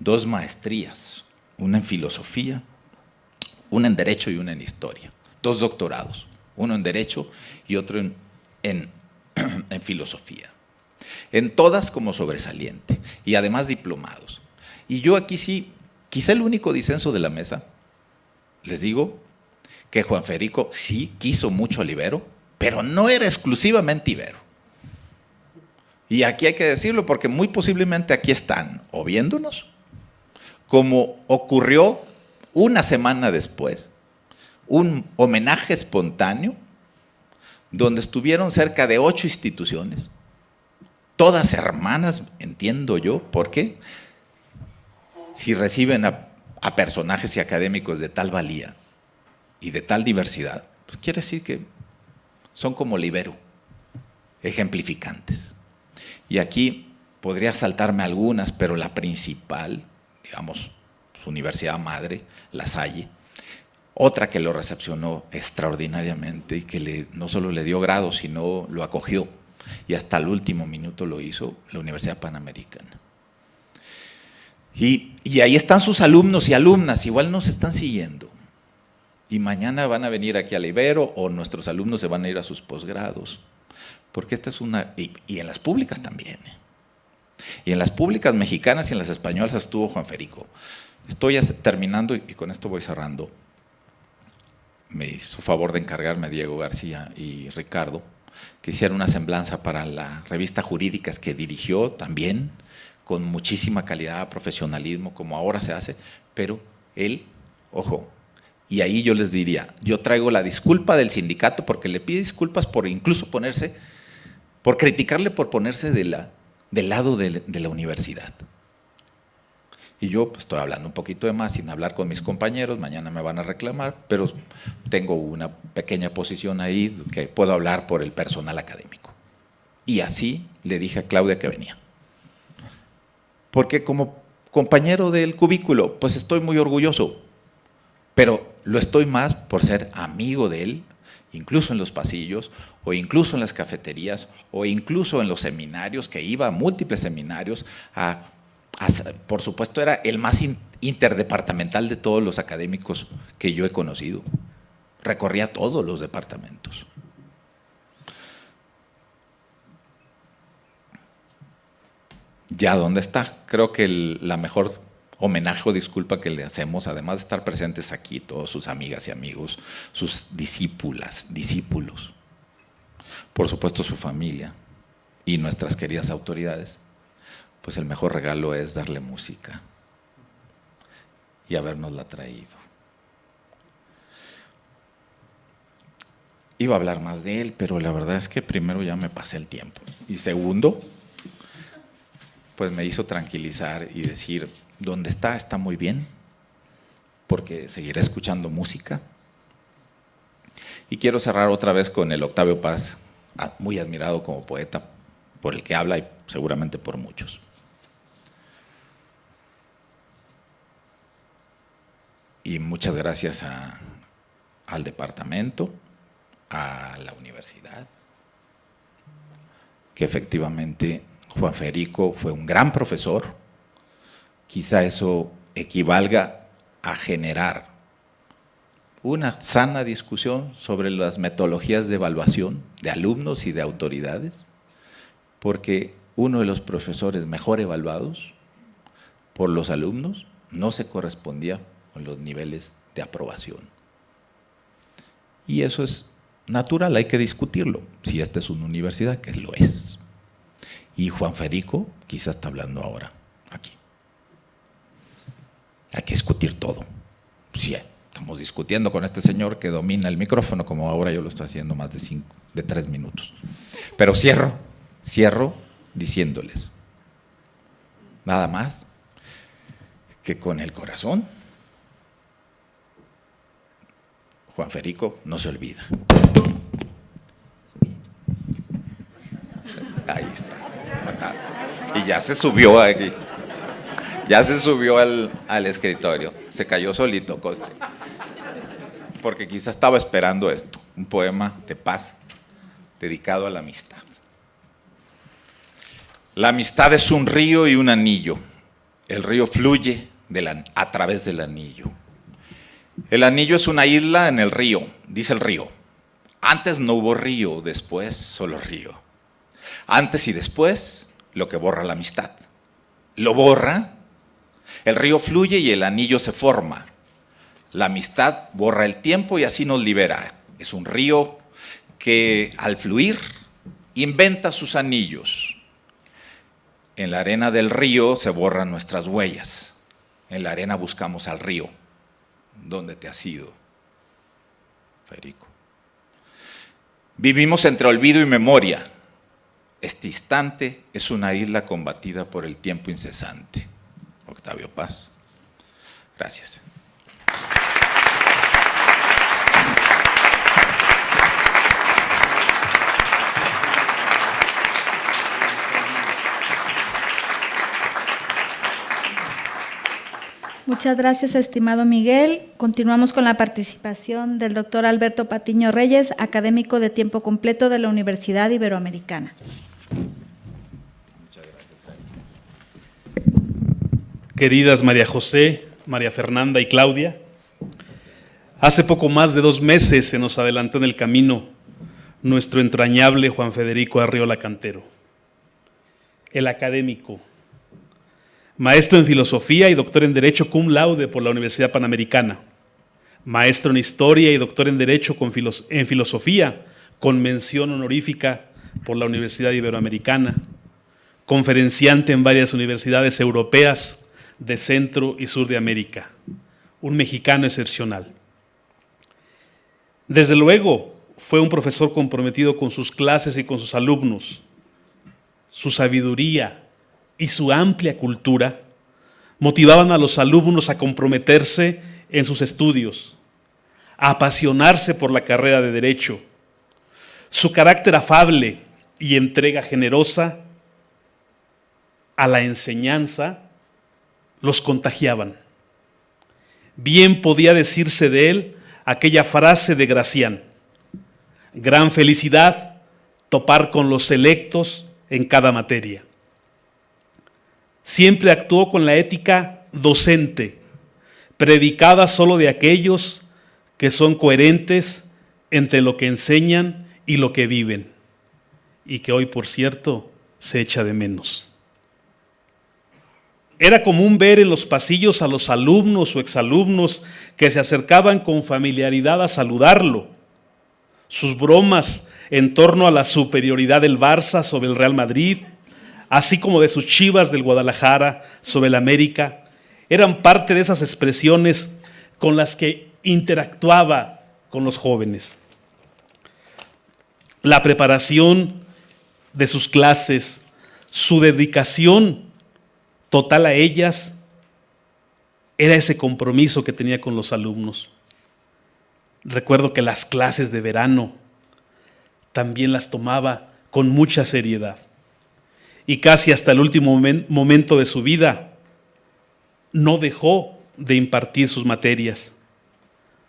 2 maestrías, una en Filosofía, una en Derecho y una en Historia, 2 doctorados, uno en Derecho y otro en Filosofía. En todas como sobresaliente y además diplomados. Y yo aquí sí, quizá el único disenso de la mesa, les digo que Juan Federico sí quiso mucho al Ibero, pero no era exclusivamente Ibero. Y aquí hay que decirlo porque muy posiblemente aquí están o viéndonos, como ocurrió una semana después, un homenaje espontáneo donde estuvieron cerca de 8 instituciones, todas hermanas, entiendo yo, porque si reciben a personajes y académicos de tal valía y de tal diversidad, pues quiere decir que son como el Ibero, ejemplificantes. Y aquí podría saltarme algunas, pero la principal, digamos, su universidad madre, La Salle, otra que lo recepcionó extraordinariamente y que no solo le dio grado, sino lo acogió y hasta el último minuto lo hizo, la Universidad Panamericana. Y ahí están sus alumnos y alumnas, igual nos están siguiendo. Y mañana van a venir aquí al Ibero o nuestros alumnos se van a ir a sus posgrados. Porque esta es una… Y en las públicas también. Y en las públicas mexicanas y en las españolas estuvo Juan Federico. Estoy terminando y con esto voy cerrando. Me hizo favor de encargarme Diego García y Ricardo que hicieran una semblanza para la revista Jurídicas que dirigió también con muchísima calidad, profesionalismo, como ahora se hace, pero él, ojo, y ahí yo les diría, yo traigo la disculpa del sindicato porque le pide disculpas por incluso ponerse, por criticarle por ponerse del lado de la universidad. Y yo pues, estoy hablando un poquito de más sin hablar con mis compañeros, mañana me van a reclamar, pero tengo una pequeña posición ahí que puedo hablar por el personal académico. Y así le dije a Claudia que venía. Porque como compañero del cubículo, pues estoy muy orgulloso, pero lo estoy más por ser amigo de él, incluso en los pasillos, o incluso en las cafeterías, o incluso en los seminarios, que iba a múltiples seminarios, por supuesto era el más interdepartamental de todos los académicos que yo he conocido. Recorría todos los departamentos. Ya dónde está, creo que la mejor homenaje o disculpa que le hacemos, además de estar presentes aquí, todos sus amigas y amigos, sus discípulos, por supuesto su familia y nuestras queridas autoridades, pues el mejor regalo es darle música y habernosla traído. Iba a hablar más de él, pero la verdad es que primero ya me pasé el tiempo y segundo, pues me hizo tranquilizar y decir, donde está muy bien, porque seguiré escuchando música. Y quiero cerrar otra vez con el Octavio Paz, muy admirado como poeta, por el que habla y seguramente por muchos. Y muchas gracias al departamento, a la universidad, que efectivamente Juan Federico fue un gran profesor. Quizá eso equivalga a generar una sana discusión sobre las metodologías de evaluación de alumnos y de autoridades, porque uno de los profesores mejor evaluados por los alumnos no se correspondía con los niveles de aprobación. Y eso es natural, hay que discutirlo, si esta es una universidad, que lo es. Y Juan Federico quizá está hablando ahora aquí. Hay que discutir todo. Sí, estamos discutiendo con este señor que domina el micrófono, como ahora yo lo estoy haciendo más de 3 minutos. Pero cierro diciéndoles, nada más que con el corazón, Juan Federico no se olvida. Ahí está. Y ya se subió aquí. Ya se subió al escritorio. Se cayó solito, Coste. Porque quizá estaba esperando esto. Un poema de paz dedicado a la amistad. La amistad es un río y un anillo. El río fluye a través del anillo. El anillo es una isla en el río, dice el río. Antes no hubo río, después solo río. Antes y después, lo que borra la amistad. Lo borra, el río fluye y el anillo se forma. La amistad borra el tiempo y así nos libera. Es un río que al fluir inventa sus anillos. En la arena del río se borran nuestras huellas. En la arena buscamos al río. ¿Dónde te has ido, Federico? Vivimos entre olvido y memoria. Este instante es una isla combatida por el tiempo incesante. Octavio Paz. Gracias. Muchas gracias, estimado Miguel. Continuamos con la participación del doctor Alberto Patiño Reyes, académico de tiempo completo de la Universidad Iberoamericana. Muchas gracias. Queridas María José, María Fernanda y Claudia, hace poco más de 2 meses se nos adelantó en el camino nuestro entrañable Juan Federico Arriola Cantero, el académico, maestro en filosofía y doctor en Derecho cum laude por la Universidad Panamericana, maestro en historia y doctor en Derecho en filosofía con mención honorífica por la Universidad Iberoamericana, conferenciante en varias universidades europeas de Centro y Sur de América, un mexicano excepcional. Desde luego, fue un profesor comprometido con sus clases y con sus alumnos. Su sabiduría y su amplia cultura motivaban a los alumnos a comprometerse en sus estudios, a apasionarse por la carrera de Derecho. Su carácter afable y entrega generosa a la enseñanza los contagiaban. Bien podía decirse de él aquella frase de Gracián: gran felicidad topar con los selectos en cada materia. Siempre actuó con la ética docente, predicada solo de aquellos que son coherentes entre lo que enseñan y lo que viven, y que hoy, por cierto, se echa de menos. Era común ver en los pasillos a los alumnos o exalumnos que se acercaban con familiaridad a saludarlo. Sus bromas en torno a la superioridad del Barça sobre el Real Madrid, así como de sus Chivas del Guadalajara sobre el América, eran parte de esas expresiones con las que interactuaba con los jóvenes. La preparación de sus clases, su dedicación total a ellas, era ese compromiso que tenía con los alumnos. Recuerdo que las clases de verano también las tomaba con mucha seriedad. Y casi hasta el último momento de su vida no dejó de impartir sus materias.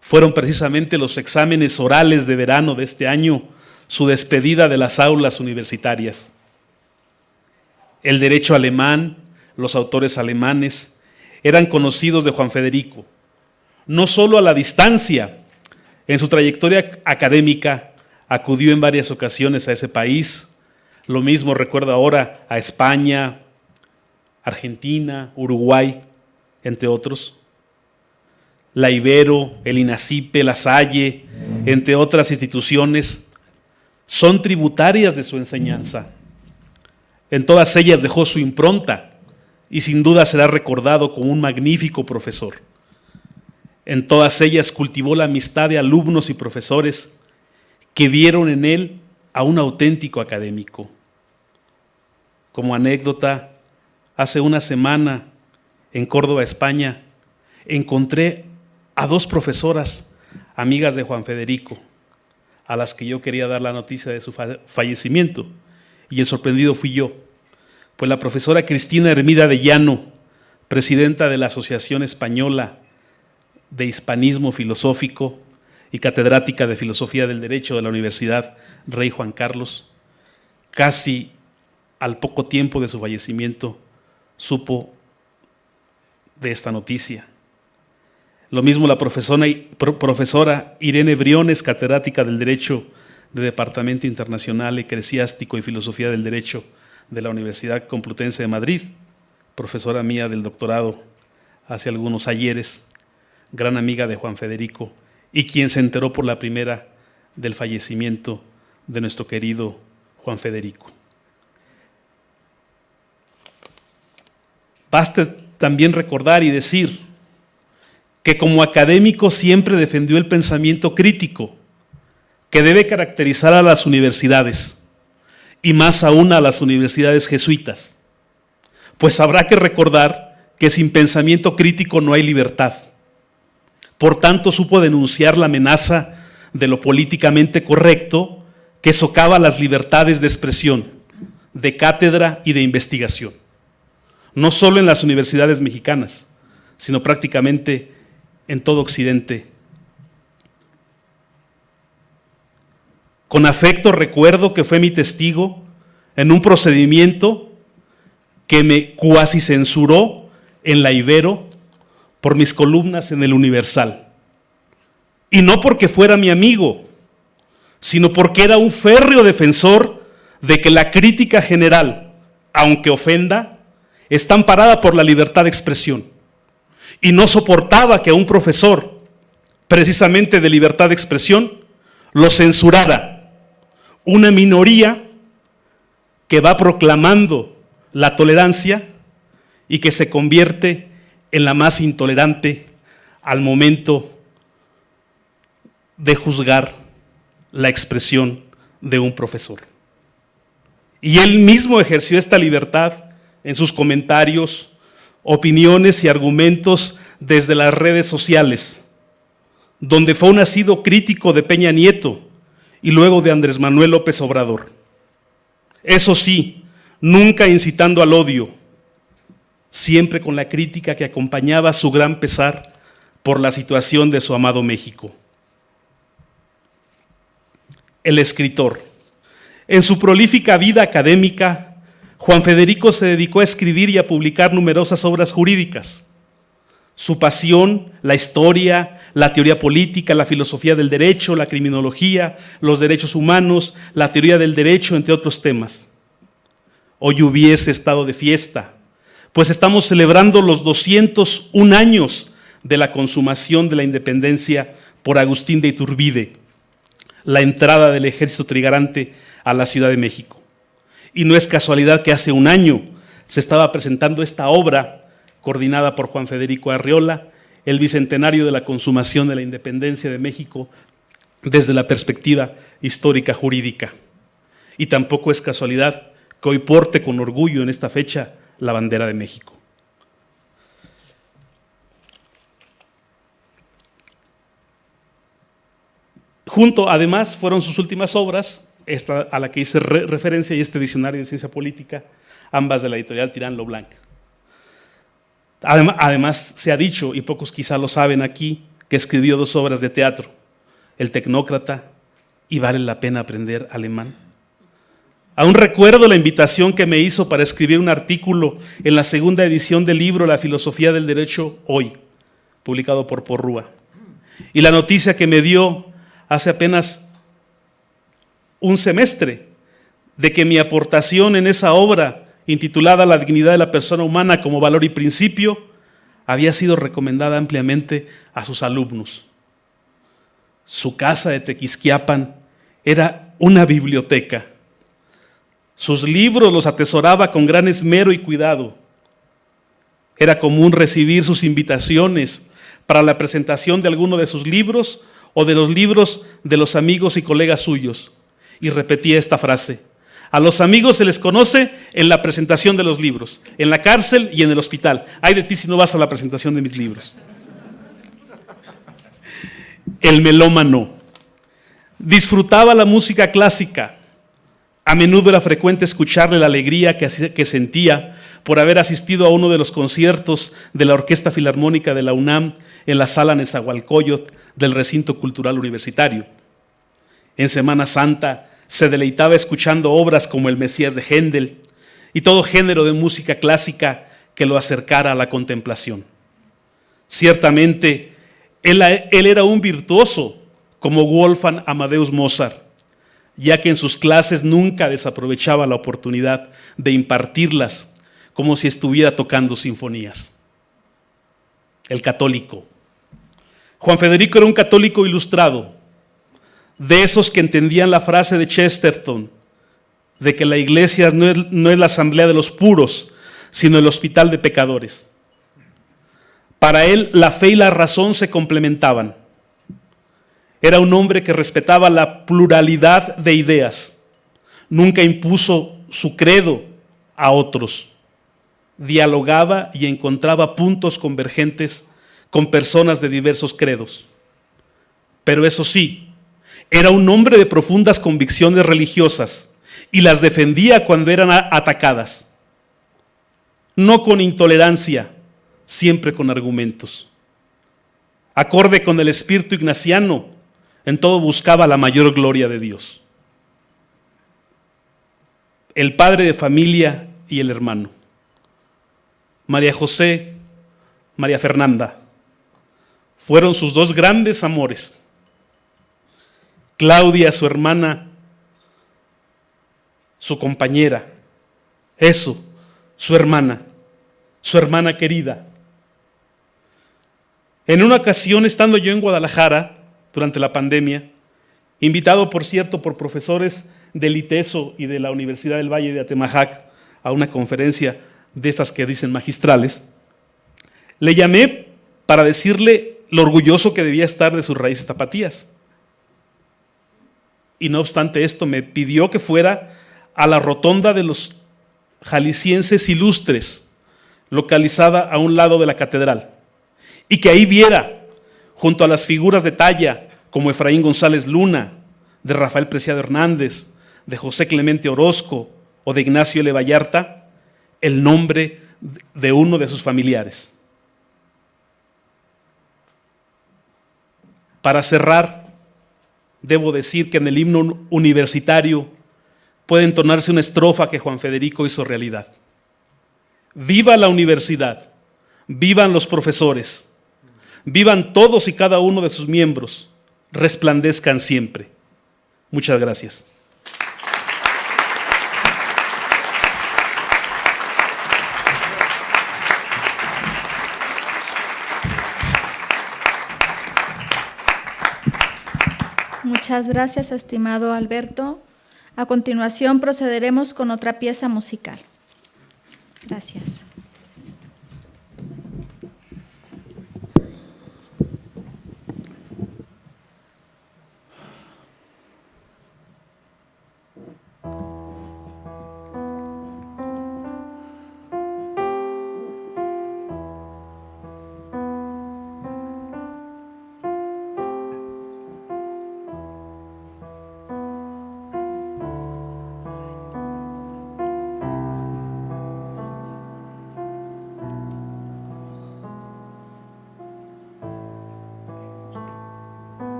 Fueron precisamente los exámenes orales de verano de este año su despedida de las aulas universitarias. el derecho alemán, los autores alemanes, eran conocidos de Juan Federico, no solo a la distancia. En su trayectoria académica acudió en varias ocasiones a ese país, lo mismo recuerdo ahora a España, Argentina, Uruguay, entre otros. La Ibero, el INACIPE, la Salle, entre otras instituciones, son tributarias de su enseñanza. En todas ellas dejó su impronta y sin duda será recordado como un magnífico profesor. En todas ellas cultivó la amistad de alumnos y profesores que vieron en él a un auténtico académico. Como anécdota, hace una semana en Córdoba, España, encontré a 2 profesoras, amigas de Juan Federico, a las que yo quería dar la noticia de su fallecimiento, y el sorprendido fui yo, pues la profesora Cristina Hermida de Llano, presidenta de la Asociación Española de Hispanismo Filosófico y catedrática de Filosofía del Derecho de la Universidad Rey Juan Carlos, casi al poco tiempo de su fallecimiento supo de esta noticia. Lo mismo la profesora Irene Briones, catedrática del Derecho de Departamento Internacional Eclesiástico y Filosofía del Derecho de la Universidad Complutense de Madrid, profesora mía del doctorado hace algunos ayeres, gran amiga de Juan Federico y quien se enteró por la primera del fallecimiento de nuestro querido Juan Federico. Basta también recordar y decir que como académico siempre defendió el pensamiento crítico que debe caracterizar a las universidades y más aún a las universidades jesuitas, pues habrá que recordar que sin pensamiento crítico no hay libertad. Por tanto, supo denunciar la amenaza de lo políticamente correcto que socava las libertades de expresión, de cátedra y de investigación, no solo en las universidades mexicanas, sino prácticamente en todo Occidente. Con afecto recuerdo que fue mi testigo en un procedimiento que me cuasi censuró en la Ibero por mis columnas en el Universal. Y no porque fuera mi amigo, sino porque era un férreo defensor de que la crítica general, aunque ofenda, está amparada por la libertad de expresión. Y no soportaba que a un profesor, precisamente de libertad de expresión, lo censurara una minoría que va proclamando la tolerancia y que se convierte en la más intolerante al momento de juzgar la expresión de un profesor. Y él mismo ejerció esta libertad en sus comentarios, opiniones y argumentos desde las redes sociales, donde fue un asiduo crítico de Peña Nieto y luego de Andrés Manuel López Obrador. Eso sí, nunca incitando al odio, siempre con la crítica que acompañaba su gran pesar por la situación de su amado México. El escritor. En su prolífica vida académica, Juan Federico se dedicó a escribir y a publicar numerosas obras jurídicas. Su pasión, la historia, la teoría política, la filosofía del derecho, la criminología, los derechos humanos, la teoría del derecho, entre otros temas. Hoy hubiese estado de fiesta, pues estamos celebrando los 201 años de la consumación de la independencia por Agustín de Iturbide, la entrada del ejército trigarante a la Ciudad de México. Y no es casualidad que hace un año se estaba presentando esta obra coordinada por Juan Federico Arriola, el bicentenario de la consumación de la independencia de México desde la perspectiva histórica jurídica. Y tampoco es casualidad que hoy porte con orgullo en esta fecha la bandera de México. Junto, además, fueron sus últimas obras, esta a la que hice referencia y este diccionario de ciencia política, ambas de la editorial Tirán lo Blanc. Además, se ha dicho, y pocos quizá lo saben aquí, que escribió 2 obras de teatro, El Tecnócrata y Vale la pena aprender alemán. Aún recuerdo la invitación que me hizo para escribir un artículo en la segunda edición del libro La filosofía del derecho hoy, publicado por Porrúa. Y la noticia que me dio hace apenas un semestre de que mi aportación en esa obra, intitulada La dignidad de la persona humana como valor y principio, había sido recomendada ampliamente a sus alumnos. Su casa de Tequisquiapan era una biblioteca. Sus libros los atesoraba con gran esmero y cuidado. Era común recibir sus invitaciones para la presentación de alguno de sus libros o de los libros de los amigos y colegas suyos. Y repetía esta frase: a los amigos se les conoce en la presentación de los libros, en la cárcel y en el hospital. Ay de ti si no vas a la presentación de mis libros. El melómano disfrutaba la música clásica. A menudo era frecuente escucharle la alegría que sentía por haber asistido a uno de los conciertos de la Orquesta Filarmónica de la UNAM en la Sala Nezahualcóyotl del Recinto Cultural Universitario. En Semana Santa se deleitaba escuchando obras como El Mesías de Händel y todo género de música clásica que lo acercara a la contemplación. Ciertamente, él era un virtuoso como Wolfgang Amadeus Mozart, ya que en sus clases nunca desaprovechaba la oportunidad de impartirlas como si estuviera tocando sinfonías. El católico. Juan Federico era un católico ilustrado, de esos que entendían la frase de Chesterton, de que la iglesia no es la asamblea de los puros, sino el hospital de pecadores. Para él, la fe y la razón se complementaban. Era un hombre que respetaba la pluralidad de ideas. Nunca impuso su credo a otros. Dialogaba y encontraba puntos convergentes con personas de diversos credos. Pero eso sí, era un hombre de profundas convicciones religiosas y las defendía cuando eran atacadas. No con intolerancia, siempre con argumentos. Acorde con el espíritu ignaciano, en todo buscaba la mayor gloria de Dios. El padre de familia y el hermano. María José, María Fernanda, fueron sus dos grandes amores. Claudia, su hermana, su compañera. Eso, su hermana querida. En una ocasión, estando yo en Guadalajara, durante la pandemia, invitado, por cierto, por profesores del ITESO y de la Universidad del Valle de Atemajac a una conferencia de estas que dicen magistrales, le llamé para decirle lo orgulloso que debía estar de sus raíces tapatías. Y no obstante esto, me pidió que fuera a la rotonda de los jaliscienses ilustres, localizada a un lado de la catedral, y que ahí viera, junto a las figuras de talla como Efraín González Luna, de Rafael Preciado Hernández, de José Clemente Orozco o de Ignacio L. Vallarta, el nombre de uno de sus familiares. Para cerrar, debo decir que en el himno universitario puede entonarse una estrofa que Juan Federico hizo realidad. Viva la universidad, vivan los profesores, vivan todos y cada uno de sus miembros, resplandezcan siempre. Muchas gracias. Muchas gracias, estimado Alberto. A continuación procederemos con otra pieza musical. Gracias.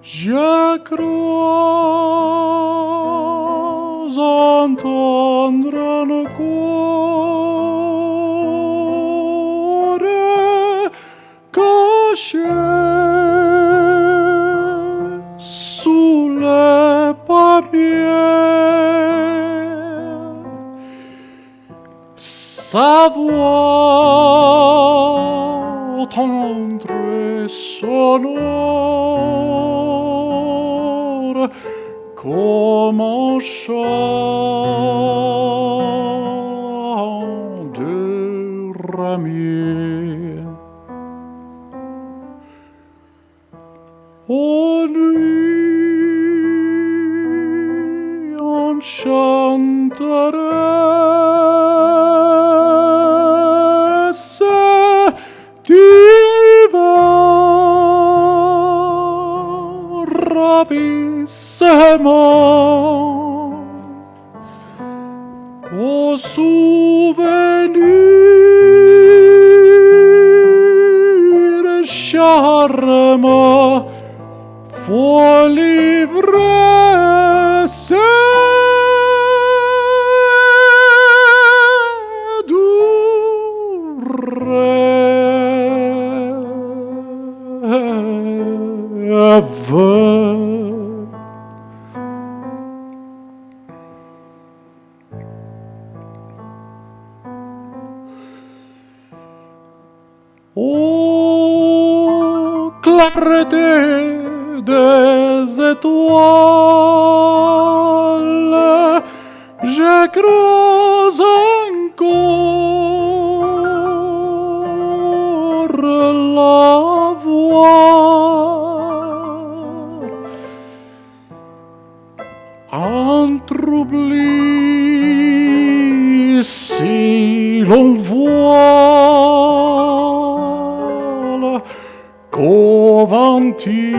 Je crois entendre un cuore caché sulle paupières, sa voix tendre et sonore comme un chant de ramier. Ô nuit enchanteresse d'hiver, ravissement, ô souvenir charmant, folie ivresse, doux rêve. Ô clarté des étoiles, je crois encore la voir. Entre oubli, si l'on voile qu'au ventier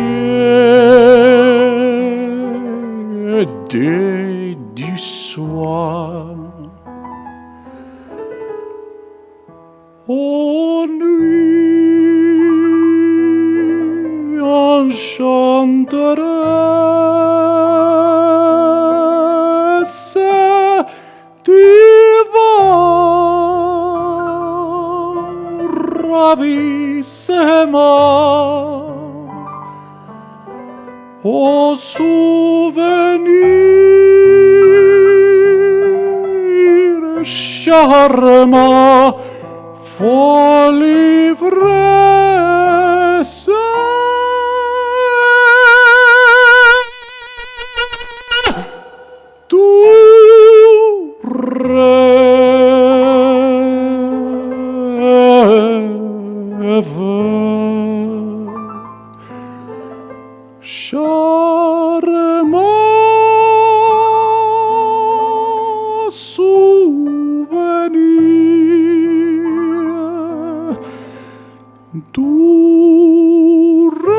dès du soir. Ô nuit enchanteresse d'hiver, ravissement, ô souvenir charmant, folie ivresse, doux rêve. Charmant souvenir, doux rêve.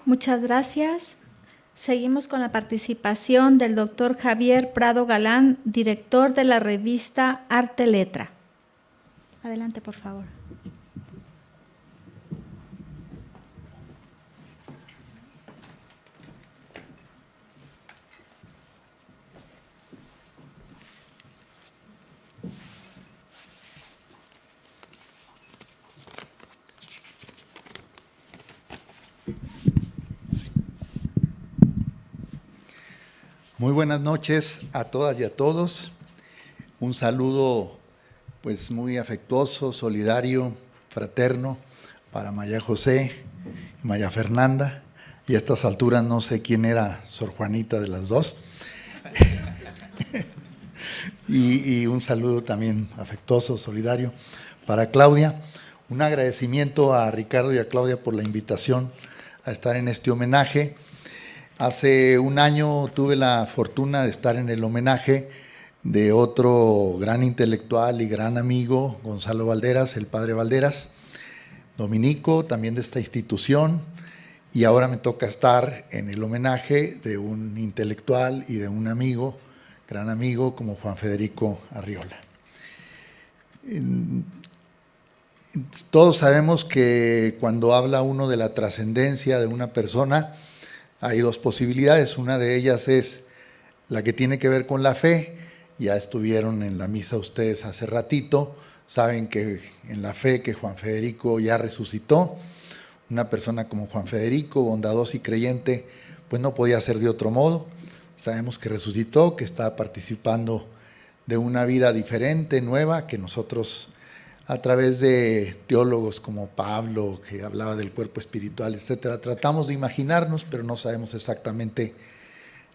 Muchas gracias. Seguimos con la participación del doctor Javier Prado Galán, director de la revista Arte Letra. Adelante, por favor. Muy buenas noches a todas y a todos. Un saludo pues muy afectuoso, solidario, fraterno para María José y María Fernanda. Y a estas alturas no sé quién era Sor Juanita de las dos. Y un saludo también afectuoso, solidario para Claudia. Un agradecimiento a Ricardo y a Claudia por la invitación a estar en este homenaje. Hace un año tuve la fortuna de estar en el homenaje de otro gran intelectual y gran amigo, Gonzalo Valderas, el padre Valderas, dominico, también de esta institución, y ahora me toca estar en el homenaje de un intelectual y de un amigo, gran amigo como Juan Federico Arriola. Todos sabemos que cuando habla uno de la trascendencia de una persona, hay dos posibilidades. Una de ellas es la que tiene que ver con la fe. Ya estuvieron en la misa ustedes hace ratito, saben que en la fe que Juan Federico ya resucitó. Una persona como Juan Federico, bondadoso y creyente, pues no podía ser de otro modo. Sabemos que resucitó, que está participando de una vida diferente, nueva, que nosotros a través de teólogos como Pablo, que hablaba del cuerpo espiritual, etcétera, tratamos de imaginarnos, pero no sabemos exactamente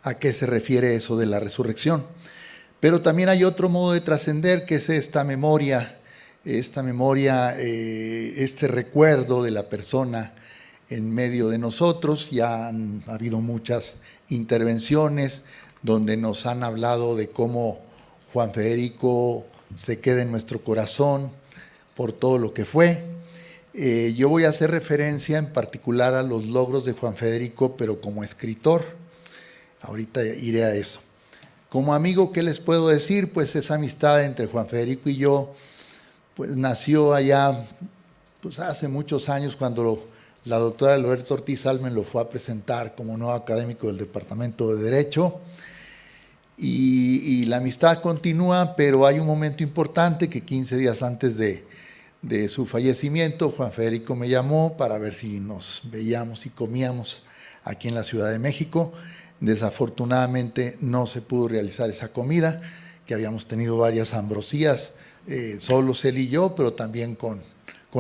a qué se refiere eso de la resurrección. Pero también hay otro modo de trascender, que es esta memoria, este recuerdo de la persona en medio de nosotros. Ya han habido muchas intervenciones donde nos han hablado de cómo Juan Federico se queda en nuestro corazón por todo lo que fue. Yo voy a hacer referencia en particular a los logros de Juan Federico, pero como escritor. Ahorita iré a eso. Como amigo, ¿qué les puedo decir? Pues esa amistad entre Juan Federico y yo pues nació allá pues hace muchos años, cuando la doctora Loreto Ortiz Almen lo fue a presentar como nuevo académico del Departamento de Derecho. Y la amistad continúa, pero hay un momento importante que 15 días antes de su fallecimiento, Juan Federico me llamó para ver si nos veíamos y comíamos aquí en la Ciudad de México. Desafortunadamente no se pudo realizar esa comida, que habíamos tenido varias ambrosías, solos él y yo, pero también con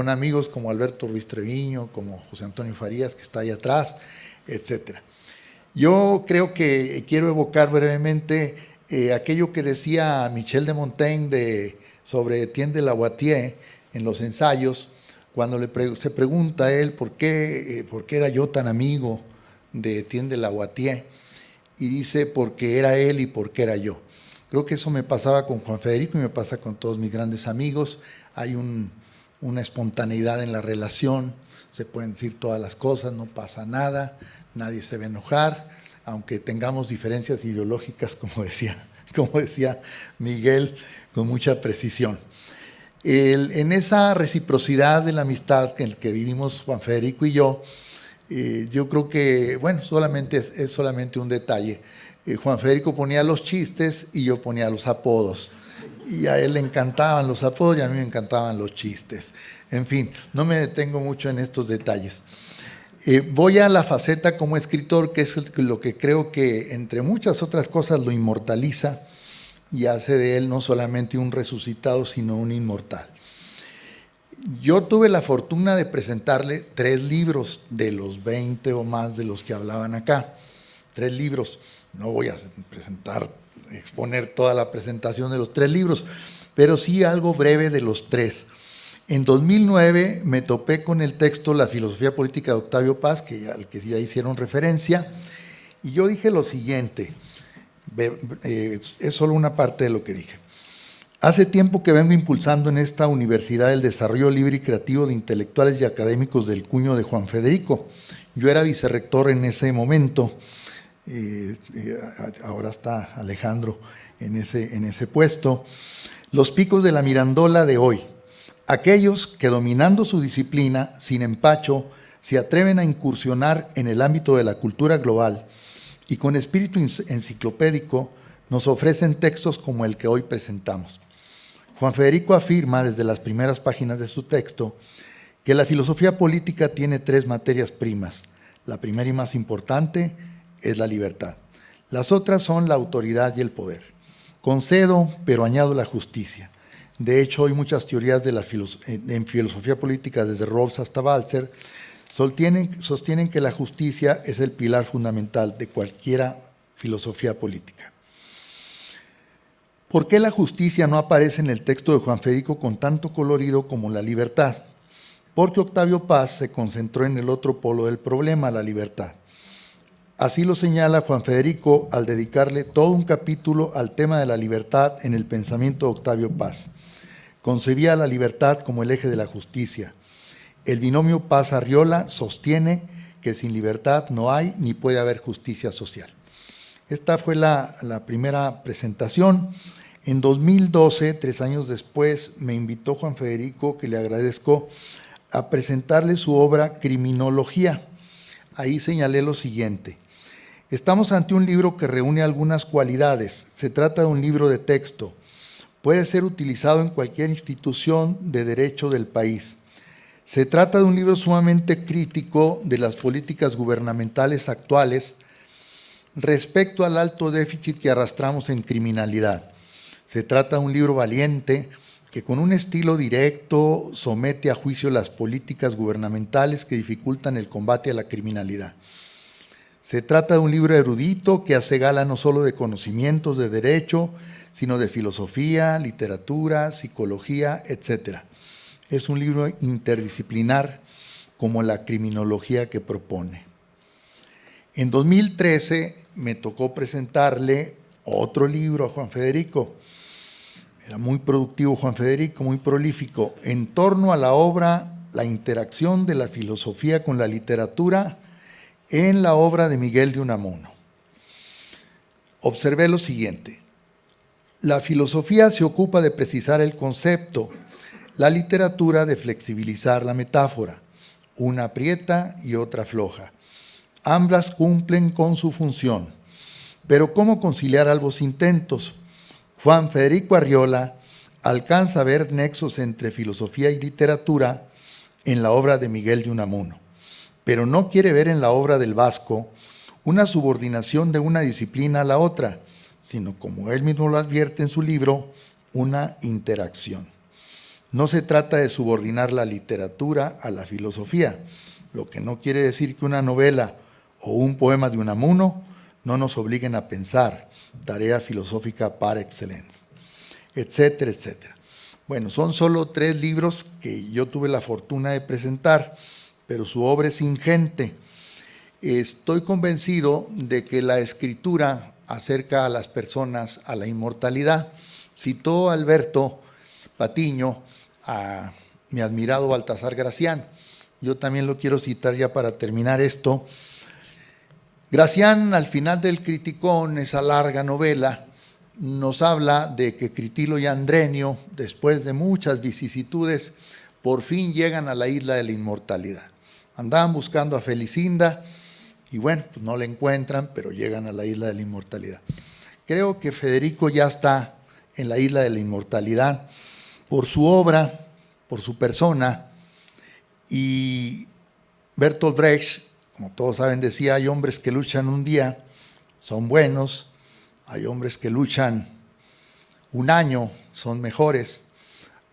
amigos como Alberto Ruiz Treviño, como José Antonio Farías, que está ahí atrás, etcétera. Yo creo que quiero evocar brevemente aquello que decía Michel de Montaigne sobre Etienne de Lavoisier en los ensayos, cuando se pregunta a él por qué era yo tan amigo de Etienne de Lavoisier, y dice porque era él y porque era yo. Creo que eso me pasaba con Juan Federico y me pasa con todos mis grandes amigos. Hay una espontaneidad en la relación, se pueden decir todas las cosas, no pasa nada, nadie se va a enojar, aunque tengamos diferencias ideológicas, como decía Miguel, con mucha precisión. En esa reciprocidad de la amistad en la que vivimos Juan Federico y yo creo que, bueno, es solamente un detalle. Juan Federico ponía los chistes y yo ponía los apodos. Y a él le encantaban los apodos y a mí me encantaban los chistes. En fin, no me detengo mucho en estos detalles. Voy a la faceta como escritor, que es lo que creo que, entre muchas otras cosas, lo inmortaliza y hace de él no solamente un resucitado, sino un inmortal. Yo tuve la fortuna de presentarle 3 libros de los 20 o más de los que hablaban acá. 3 libros. No voy a exponer toda la presentación de los 3 libros, pero sí algo breve de los 3. En 2009 me topé con el texto La filosofía política de Octavio Paz, al que ya hicieron referencia, y yo dije lo siguiente, es solo una parte de lo que dije. Hace tiempo que vengo impulsando en esta universidad el desarrollo libre y creativo de intelectuales y académicos del cuño de Juan Federico. Yo era vicerrector en ese momento, ahora está Alejandro en ese puesto. Los picos de la Mirandola de hoy, aquellos que dominando su disciplina, sin empacho, se atreven a incursionar en el ámbito de la cultura global y con espíritu enciclopédico nos ofrecen textos como el que hoy presentamos. Juan Federico afirma desde las primeras páginas de su texto que la filosofía política tiene 3 materias primas. La primera y más importante es la libertad. Las otras son la autoridad y el poder. Concedo, pero añado la justicia. De hecho, hay muchas teorías en filosofía política, desde Rawls hasta Balzer, sostienen que la justicia es el pilar fundamental de cualquier filosofía política. ¿Por qué la justicia no aparece en el texto de Juan Federico con tanto colorido como la libertad? Porque Octavio Paz se concentró en el otro polo del problema, la libertad. Así lo señala Juan Federico al dedicarle todo un capítulo al tema de la libertad en el pensamiento de Octavio Paz. Concebía la libertad como el eje de la justicia. El binomio Paz-Arriola sostiene que sin libertad no hay ni puede haber justicia social. Esta fue la primera presentación. En 2012, 3 años después, me invitó Juan Federico, que le agradezco, a presentarle su obra Criminología. Ahí señalé lo siguiente: estamos ante un libro que reúne algunas cualidades. Se trata de un libro de texto. Puede ser utilizado en cualquier institución de derecho del país. Se trata de un libro sumamente crítico de las políticas gubernamentales actuales respecto al alto déficit que arrastramos en criminalidad. Se trata de un libro valiente que con un estilo directo somete a juicio las políticas gubernamentales que dificultan el combate a la criminalidad. Se trata de un libro erudito que hace gala no solo de conocimientos de derecho, sino de filosofía, literatura, psicología, etc. Es un libro interdisciplinar como la criminología que propone. En 2013 me tocó presentarle otro libro a Juan Federico. Era muy productivo Juan Federico, muy prolífico, en torno a la obra La interacción de la filosofía con la literatura en la obra de Miguel de Unamuno. Observé lo siguiente: la filosofía se ocupa de precisar el concepto, la literatura de flexibilizar la metáfora, una aprieta y otra floja. Ambas cumplen con su función, pero ¿cómo conciliar ambos intentos? Juan Federico Arriola alcanza a ver nexos entre filosofía y literatura en la obra de Miguel de Unamuno, pero no quiere ver en la obra del Vasco una subordinación de una disciplina a la otra, sino, como él mismo lo advierte en su libro, una interacción. No se trata de subordinar la literatura a la filosofía, lo que no quiere decir que una novela o un poema de Unamuno no nos obliguen a pensar, tarea filosófica par excellence, etcétera, etcétera. Bueno, son solo 3 libros que yo tuve la fortuna de presentar, pero su obra es ingente. Estoy convencido de que la escritura acerca a las personas a la inmortalidad. Citó Alberto Patiño a mi admirado Baltasar Gracián. Yo también lo quiero citar ya para terminar esto. Gracián, al final del Criticón, esa larga novela, nos habla de que Critilo y Andrenio, después de muchas vicisitudes, por fin llegan a la isla de la inmortalidad. Andaban buscando a Felicinda y bueno, pues no la encuentran, pero llegan a la isla de la inmortalidad. Creo que Federico ya está en la isla de la inmortalidad por su obra, por su persona, y Bertolt Brecht, como todos saben, decía: hay hombres que luchan un día, son buenos; hay hombres que luchan un año, son mejores;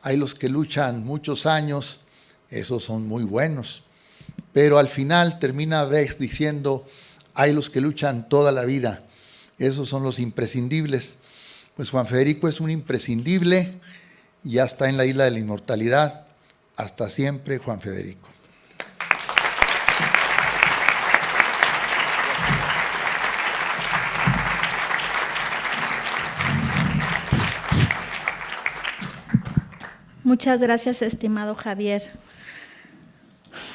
hay los que luchan muchos años, esos son muy buenos. Pero al final termina Brecht diciendo: hay los que luchan toda la vida, esos son los imprescindibles. Pues Juan Federico es un imprescindible, ya está en la isla de la inmortalidad. Hasta siempre, Juan Federico. Muchas gracias, estimado Javier.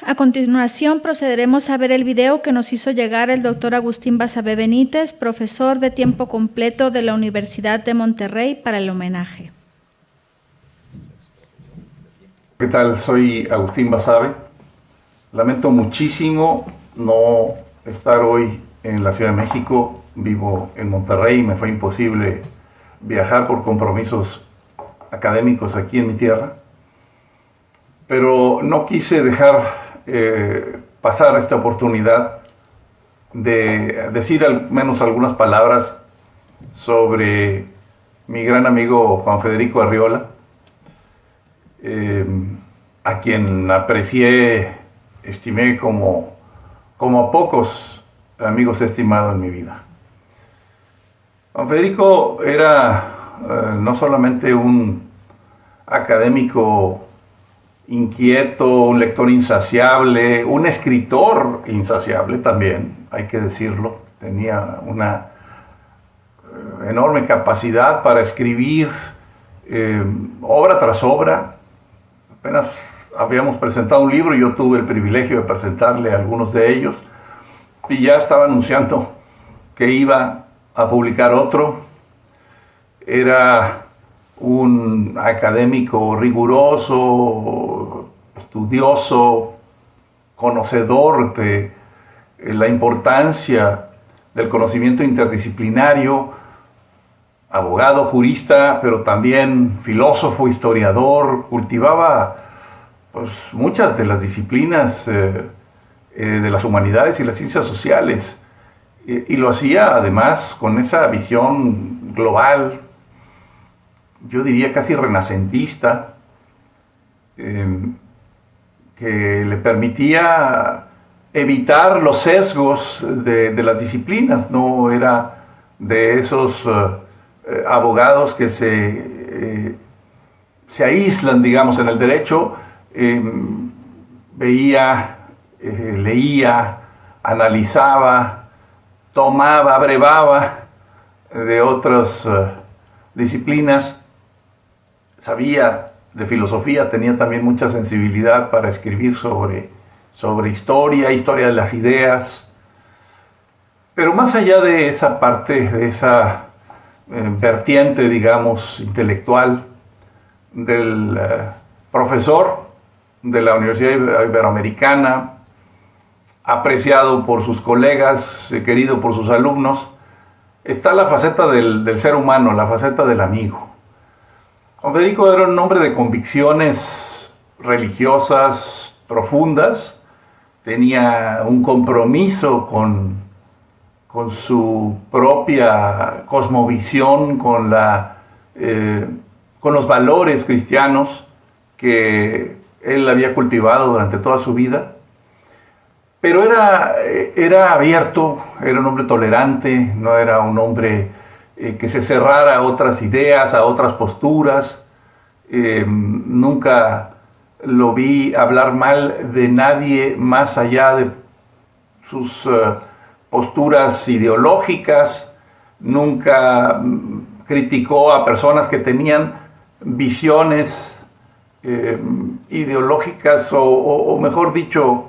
A continuación procederemos a ver el video que nos hizo llegar el doctor Agustín Basabe Benítez, profesor de tiempo completo de la Universidad de Monterrey, para el homenaje. ¿Qué tal? Soy Agustín Basabe. Lamento muchísimo no estar hoy en la Ciudad de México. Vivo en Monterrey y me fue imposible viajar por compromisos académicos aquí en mi tierra. Pero no quise dejar pasar esta oportunidad de decir al menos algunas palabras sobre mi gran amigo Juan Federico Arriola, a quien aprecié, estimé como a pocos amigos he estimado en mi vida. Juan Federico era no solamente un académico inquieto, un lector insaciable, un escritor insaciable también, hay que decirlo. Tenía una enorme capacidad para escribir obra tras obra. Apenas habíamos presentado un libro y yo tuve el privilegio de presentarle algunos de ellos, y ya estaba anunciando que iba a publicar otro. Era un académico riguroso, estudioso, conocedor de la importancia del conocimiento interdisciplinario, abogado, jurista, pero también filósofo, historiador. Cultivaba pues muchas de las disciplinas de las humanidades y las ciencias sociales, y lo hacía además con esa visión global, yo diría casi renacentista, que le permitía evitar los sesgos de las disciplinas. No era de esos abogados que se aíslan, digamos, en el derecho. Veía, leía, analizaba, tomaba, abrevaba de otras disciplinas, sabía de filosofía, tenía también mucha sensibilidad para escribir sobre historia de las ideas. Pero más allá de esa parte, de esa vertiente, digamos, intelectual del profesor de la Universidad Iberoamericana, apreciado por sus colegas, querido por sus alumnos, está la faceta del ser humano, la faceta del amigo. Juan Federico era un hombre de convicciones religiosas profundas, tenía un compromiso con su propia cosmovisión, con los valores cristianos que él había cultivado durante toda su vida. Pero era abierto, era un hombre tolerante, no era un hombre que se cerrara a otras ideas, a otras posturas. Nunca lo vi hablar mal de nadie más allá de sus posturas ideológicas. Nunca criticó a personas que tenían visiones ideológicas o mejor dicho,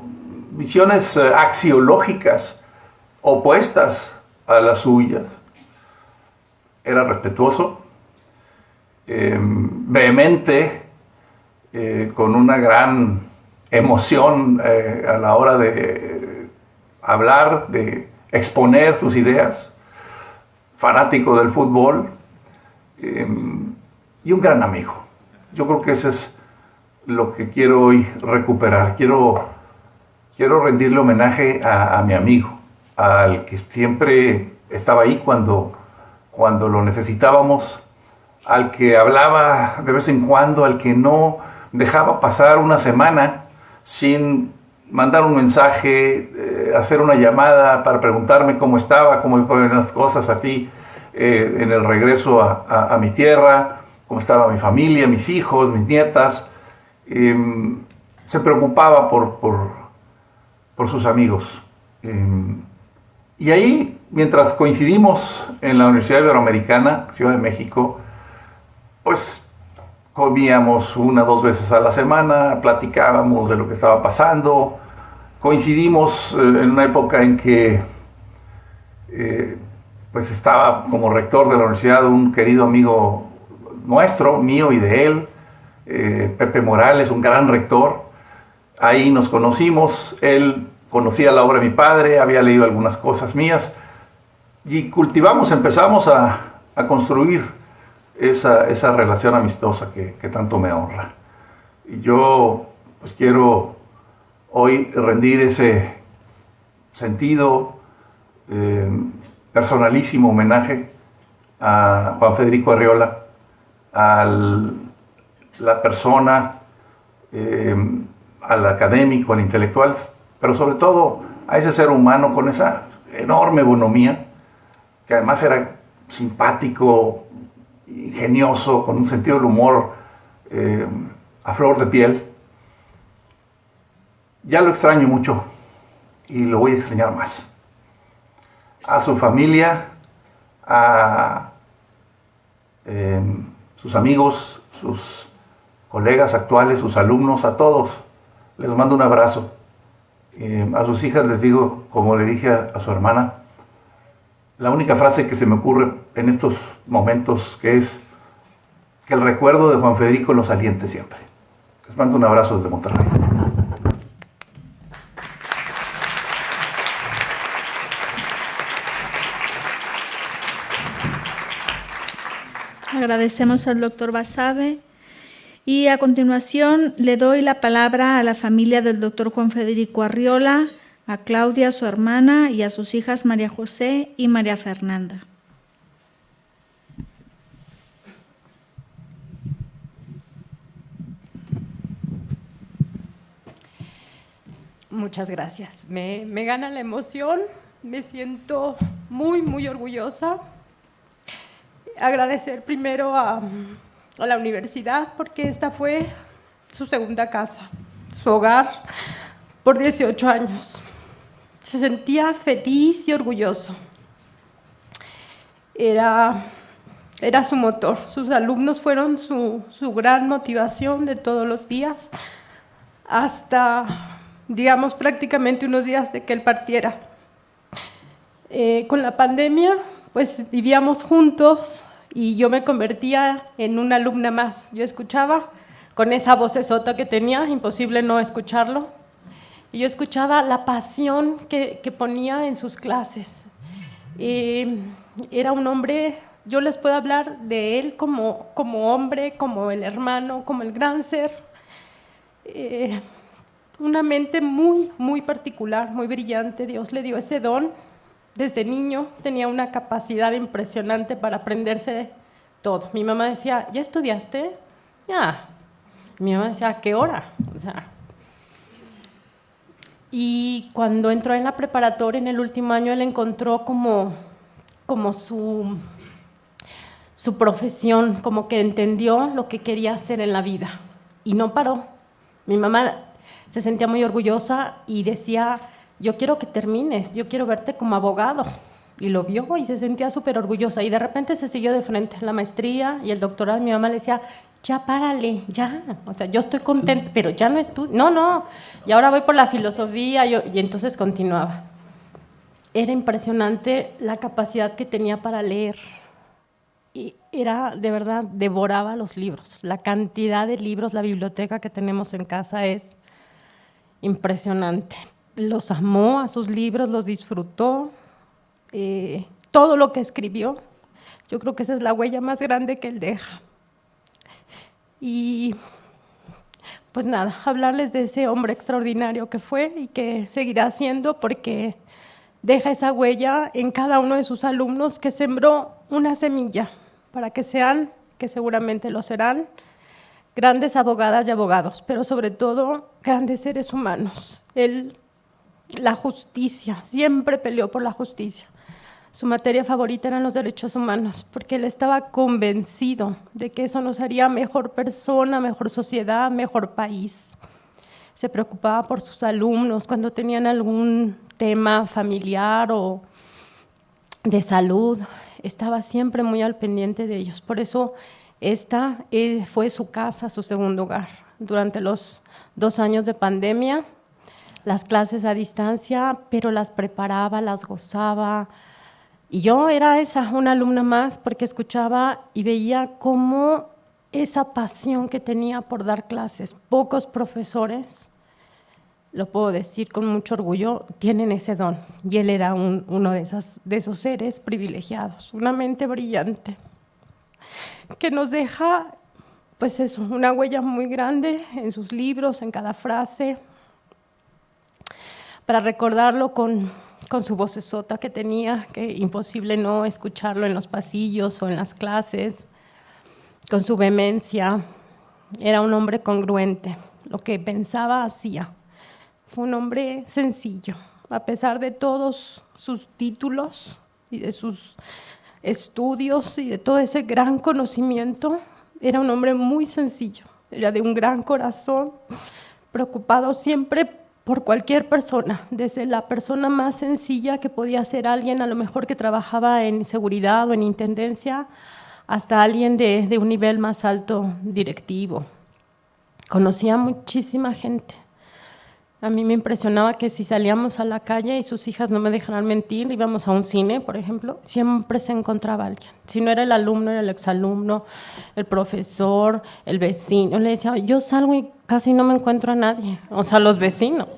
visiones axiológicas opuestas a las suyas. Era respetuoso, vehemente, con una gran emoción a la hora de hablar, de exponer sus ideas, fanático del fútbol, y un gran amigo. Yo creo que eso es lo que quiero hoy recuperar. Quiero rendirle homenaje a mi amigo, al que siempre estaba ahí cuando lo necesitábamos, al que hablaba de vez en cuando, al que no dejaba pasar una semana sin mandar un mensaje, hacer una llamada para preguntarme cómo estaba, cómo iban las cosas aquí en el regreso a mi tierra, cómo estaba mi familia, mis hijos, mis nietas. Se preocupaba por sus amigos. Y ahí, mientras coincidimos en la Universidad Iberoamericana, Ciudad de México, pues comíamos 1 o 2 veces a la semana, platicábamos de lo que estaba pasando. Coincidimos en una época en que pues estaba como rector de la universidad un querido amigo nuestro, mío y de él, Pepe Morales, un gran rector. Ahí nos conocimos. Él conocía la obra de mi padre, había leído algunas cosas mías y empezamos a construir esa relación amistosa que tanto me honra. Y yo pues quiero hoy rendir ese sentido personalísimo homenaje a Juan Federico Arriola, a la persona, al académico, al intelectual, pero sobre todo a ese ser humano con esa enorme bonomía, que además era simpático, ingenioso, con un sentido del humor a flor de piel. Ya lo extraño mucho y lo voy a extrañar más. A su familia, a sus amigos, sus colegas actuales, sus alumnos, a todos, les mando un abrazo. A sus hijas les digo, como le dije a su hermana, la única frase que se me ocurre en estos momentos, que es que el recuerdo de Juan Federico los aliente siempre. Les mando un abrazo desde Monterrey. Agradecemos al doctor Basabe y a continuación le doy la palabra a la familia del doctor Juan Federico Arriola, a Claudia, su hermana, y a sus hijas María José y María Fernanda. Muchas gracias. Me gana la emoción, me siento muy, muy orgullosa. Agradecer primero a la universidad porque esta fue su segunda casa, su hogar por 18 años. Se sentía feliz y orgulloso. Era su motor. Sus alumnos fueron su gran motivación de todos los días hasta, digamos, prácticamente unos días de que él partiera. Con la pandemia, pues vivíamos juntos y yo me convertía en una alumna más. Yo escuchaba con esa vocesota que tenía, imposible no escucharlo, y yo escuchaba la pasión que ponía en sus clases. Era un hombre, yo les puedo hablar de él como hombre, como el hermano, como el gran ser. Una mente muy, muy particular, muy brillante. Dios le dio ese don. Desde niño tenía una capacidad impresionante para aprenderse todo. Mi mamá decía, ¿ya estudiaste? Ya. Mi mamá decía, ¿a qué hora? O sea, y cuando entró en la preparatoria, en el último año, él encontró como su profesión, como que entendió lo que quería hacer en la vida. Y no paró. Mi mamá se sentía muy orgullosa y decía, yo quiero que termines, yo quiero verte como abogado. Y lo vio y se sentía súper orgullosa. Y de repente se siguió de frente. La maestría y el doctorado, mi mamá le decía, ya párale, ya. O sea, yo estoy contenta, pero ya no estudio. No. Y ahora voy por la filosofía. Y entonces continuaba. Era impresionante la capacidad que tenía para leer. Y era, de verdad, devoraba los libros. La cantidad de libros, la biblioteca que tenemos en casa es impresionante. Los amó a sus libros, los disfrutó. Todo lo que escribió, yo creo que esa es la huella más grande que él deja. Y pues nada, hablarles de ese hombre extraordinario que fue y que seguirá siendo, porque deja esa huella en cada uno de sus alumnos, que sembró una semilla para que sean, que seguramente lo serán, grandes abogadas y abogados, pero sobre todo grandes seres humanos. Él, la justicia, siempre peleó por la justicia. Su materia favorita eran los derechos humanos, porque él estaba convencido de que eso nos haría mejor persona, mejor sociedad, mejor país. Se preocupaba por sus alumnos cuando tenían algún tema familiar o de salud. Estaba siempre muy al pendiente de ellos. Por eso esta fue su casa, su segundo hogar. Durante los 2 años de pandemia, las clases a distancia, pero las preparaba, las gozaba. Y yo era una alumna más, porque escuchaba y veía cómo esa pasión que tenía por dar clases, pocos profesores, lo puedo decir con mucho orgullo, tienen ese don. Y él era uno de esos seres privilegiados, una mente brillante, que nos deja, pues eso, una huella muy grande en sus libros, en cada frase, para recordarlo con su vocesota que tenía, que imposible no escucharlo en los pasillos o en las clases, con su vehemencia. Era un hombre congruente, lo que pensaba hacía. Fue un hombre sencillo, a pesar de todos sus títulos y de sus estudios y de todo ese gran conocimiento, era un hombre muy sencillo, era de un gran corazón, preocupado siempre por cualquier persona, desde la persona más sencilla que podía ser alguien a lo mejor que trabajaba en seguridad o en intendencia, hasta alguien de un nivel más alto directivo. Conocía muchísima gente. A mí me impresionaba que si salíamos a la calle, y sus hijas no me dejarán mentir, íbamos a un cine, por ejemplo, siempre se encontraba alguien. Si no era el alumno, era el exalumno, el profesor, el vecino. Le decía, yo salgo y casi no me encuentro a nadie, o sea, los vecinos.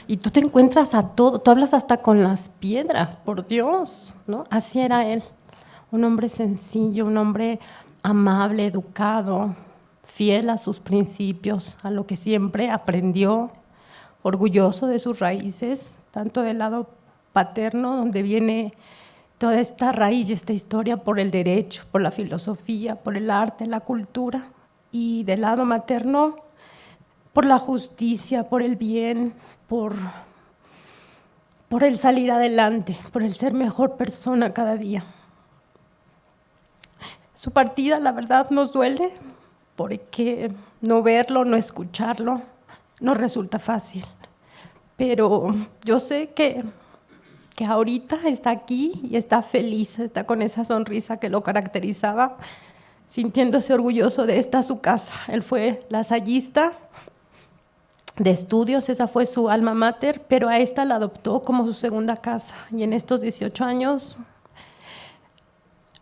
Y tú te encuentras a todo, tú hablas hasta con las piedras, por Dios, ¿no? Así era él, un hombre sencillo, un hombre amable, educado, fiel a sus principios, a lo que siempre aprendió, orgulloso de sus raíces, tanto del lado paterno, donde viene toda esta raíz y esta historia por el derecho, por la filosofía, por el arte, la cultura, y del lado materno, por la justicia, por el bien, por el salir adelante, por el ser mejor persona cada día. Su partida, la verdad, nos duele, porque no verlo, no escucharlo, no resulta fácil, pero yo sé que ahorita está aquí y está feliz, está con esa sonrisa que lo caracterizaba, sintiéndose orgulloso de esta su casa. Él fue lasallista de estudios, esa fue su alma mater, pero a esta la adoptó como su segunda casa, y en estos 18 años,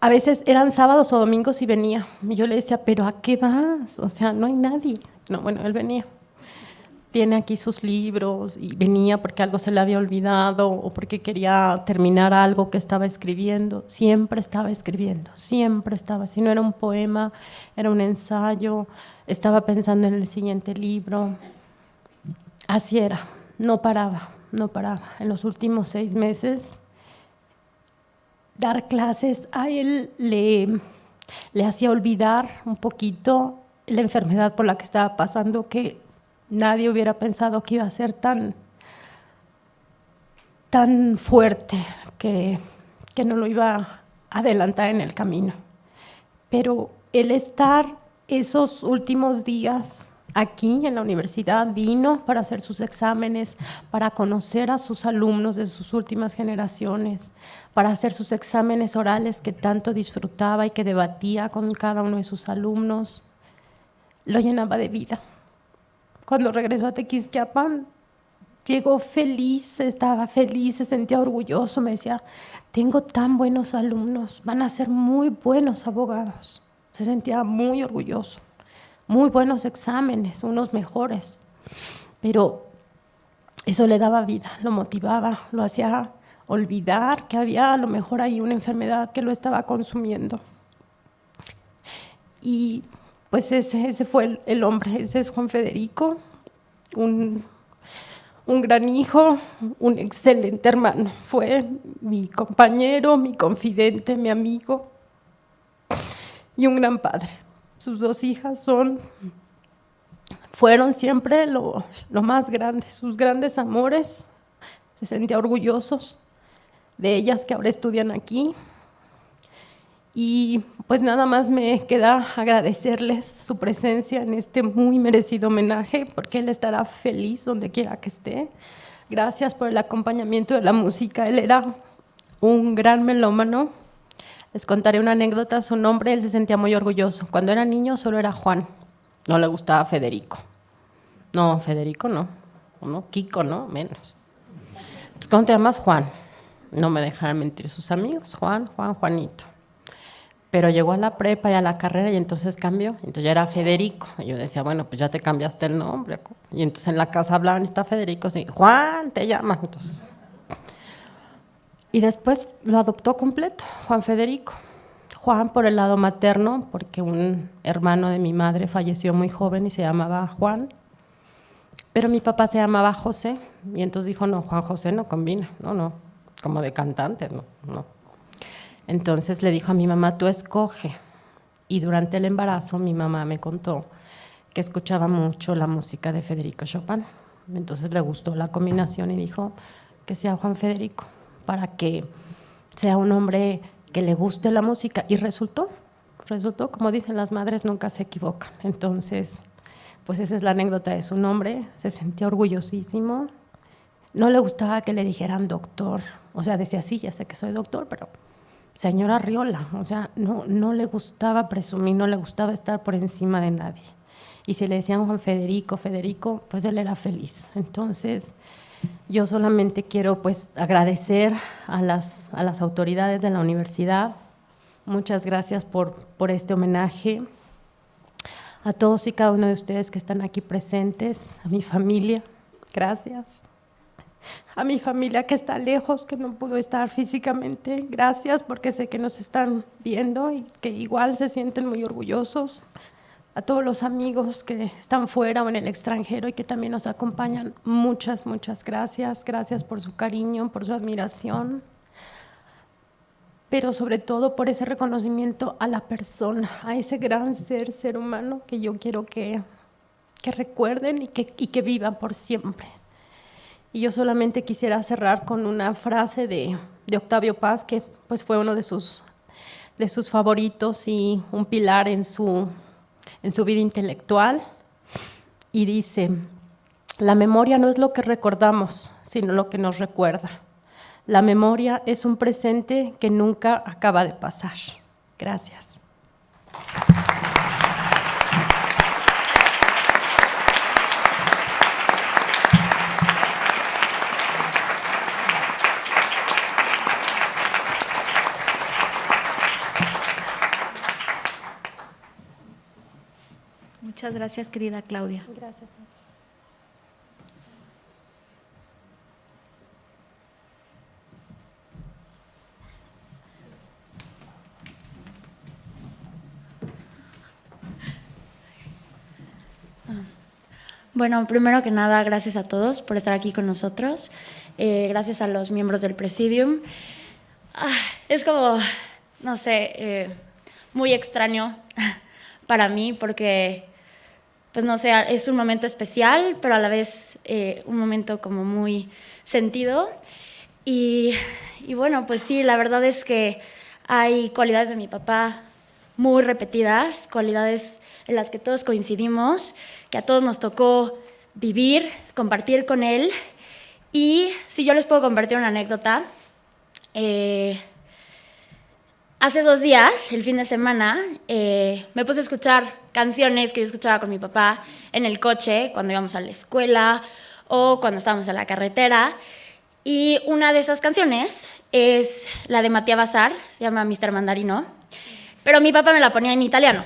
a veces eran sábados o domingos y venía, y yo le decía, ¿pero a qué vas? O sea, no hay nadie. No, bueno, él venía. Tiene aquí sus libros y venía porque algo se le había olvidado o porque quería terminar algo que estaba escribiendo. Siempre estaba escribiendo, siempre estaba. Si no era un poema, era un ensayo, estaba pensando en el siguiente libro. Así era, no paraba, no paraba. En los últimos 6 meses, dar clases a él le hacía olvidar un poquito la enfermedad por la que estaba pasando, que nadie hubiera pensado que iba a ser tan fuerte, que no lo iba a adelantar en el camino. Pero el estar esos últimos días aquí en la universidad, vino para hacer sus exámenes, para conocer a sus alumnos de sus últimas generaciones, para hacer sus exámenes orales que tanto disfrutaba y que debatía con cada uno de sus alumnos, lo llenaba de vida. Cuando regresó a Tequisquiapan, llegó feliz, estaba feliz, se sentía orgulloso, me decía, tengo tan buenos alumnos, van a ser muy buenos abogados. Se sentía muy orgulloso, muy buenos exámenes, unos mejores, pero eso le daba vida, lo motivaba, lo hacía olvidar que había a lo mejor ahí una enfermedad que lo estaba consumiendo. Y pues ese fue el hombre, ese es Juan Federico, un gran hijo, un excelente hermano. Fue mi compañero, mi confidente, mi amigo y un gran padre. Sus 2 hijas fueron siempre lo más grande, sus grandes amores. Se sentía orgullosos de ellas que ahora estudian aquí. Y pues nada más me queda agradecerles su presencia en este muy merecido homenaje, porque él estará feliz donde quiera que esté. Gracias por el acompañamiento de la música. Él era un gran melómano. Les contaré una anécdota. Su nombre, él se sentía muy orgulloso. Cuando era niño solo era Juan, no le gustaba Federico. No, Federico no, Kiko no, menos. Entonces, ¿cómo te llamas? Juan. No me dejaron mentir sus amigos, Juanito. Pero llegó a la prepa y a la carrera y entonces cambió. Entonces ya era Federico. Y yo decía, bueno, pues ya te cambiaste el nombre. Y entonces en la casa hablaban, está Federico, sí, Juan, te llamas. Entonces, y después lo adoptó completo, Juan Federico. Juan por el lado materno, porque un hermano de mi madre falleció muy joven y se llamaba Juan. Pero mi papá se llamaba José. Y entonces dijo, no, Juan José no combina. No, como de cantante, no. Entonces le dijo a mi mamá, tú escoge. Y durante el embarazo mi mamá me contó que escuchaba mucho la música de Federico Chopin. Entonces le gustó la combinación y dijo que sea Juan Federico, para que sea un hombre que le guste la música y resultó, como dicen las madres, nunca se equivocan. Entonces, pues esa es la anécdota de su nombre, se sentía orgullosísimo, no le gustaba que le dijeran doctor, o sea, decía sí, ya sé que soy doctor, pero señora Arriola, o sea, no le gustaba presumir, no le gustaba estar por encima de nadie. Y si le decían Juan Federico, pues él era feliz. Entonces, yo solamente quiero pues agradecer a las autoridades de la universidad. Muchas gracias por este homenaje. A todos y cada uno de ustedes que están aquí presentes, a mi familia, gracias. A mi familia que está lejos, que no pudo estar físicamente, gracias, porque sé que nos están viendo y que igual se sienten muy orgullosos. A todos los amigos que están fuera o en el extranjero y que también nos acompañan, muchas gracias. Gracias por su cariño, por su admiración, pero sobre todo por ese reconocimiento a la persona, a ese gran ser humano que yo quiero que recuerden y que vivan por siempre. Y yo solamente quisiera cerrar con una frase de Octavio Paz, que pues fue uno de sus favoritos y un pilar en su vida intelectual, y dice: la memoria no es lo que recordamos, sino lo que nos recuerda. La memoria es un presente que nunca acaba de pasar. Gracias. Muchas gracias, querida Claudia. Gracias. Bueno, primero que nada, gracias a todos por estar aquí con nosotros. Gracias a los miembros del Presidium. Es como, no sé, muy extraño para mí porque, pues no sé, es un momento especial, pero a la vez un momento como muy sentido. Y bueno, pues sí, la verdad es que hay cualidades de mi papá muy repetidas, cualidades en las que todos coincidimos, que a todos nos tocó vivir, compartir con él. Y si yo les puedo compartir una anécdota, hace 2 días, el fin de semana, me puse a escuchar canciones que yo escuchaba con mi papá en el coche, cuando íbamos a la escuela o cuando estábamos en la carretera. Y una de esas canciones es la de Matías Bazar, se llama Mr. Mandarino, pero mi papá me la ponía en italiano.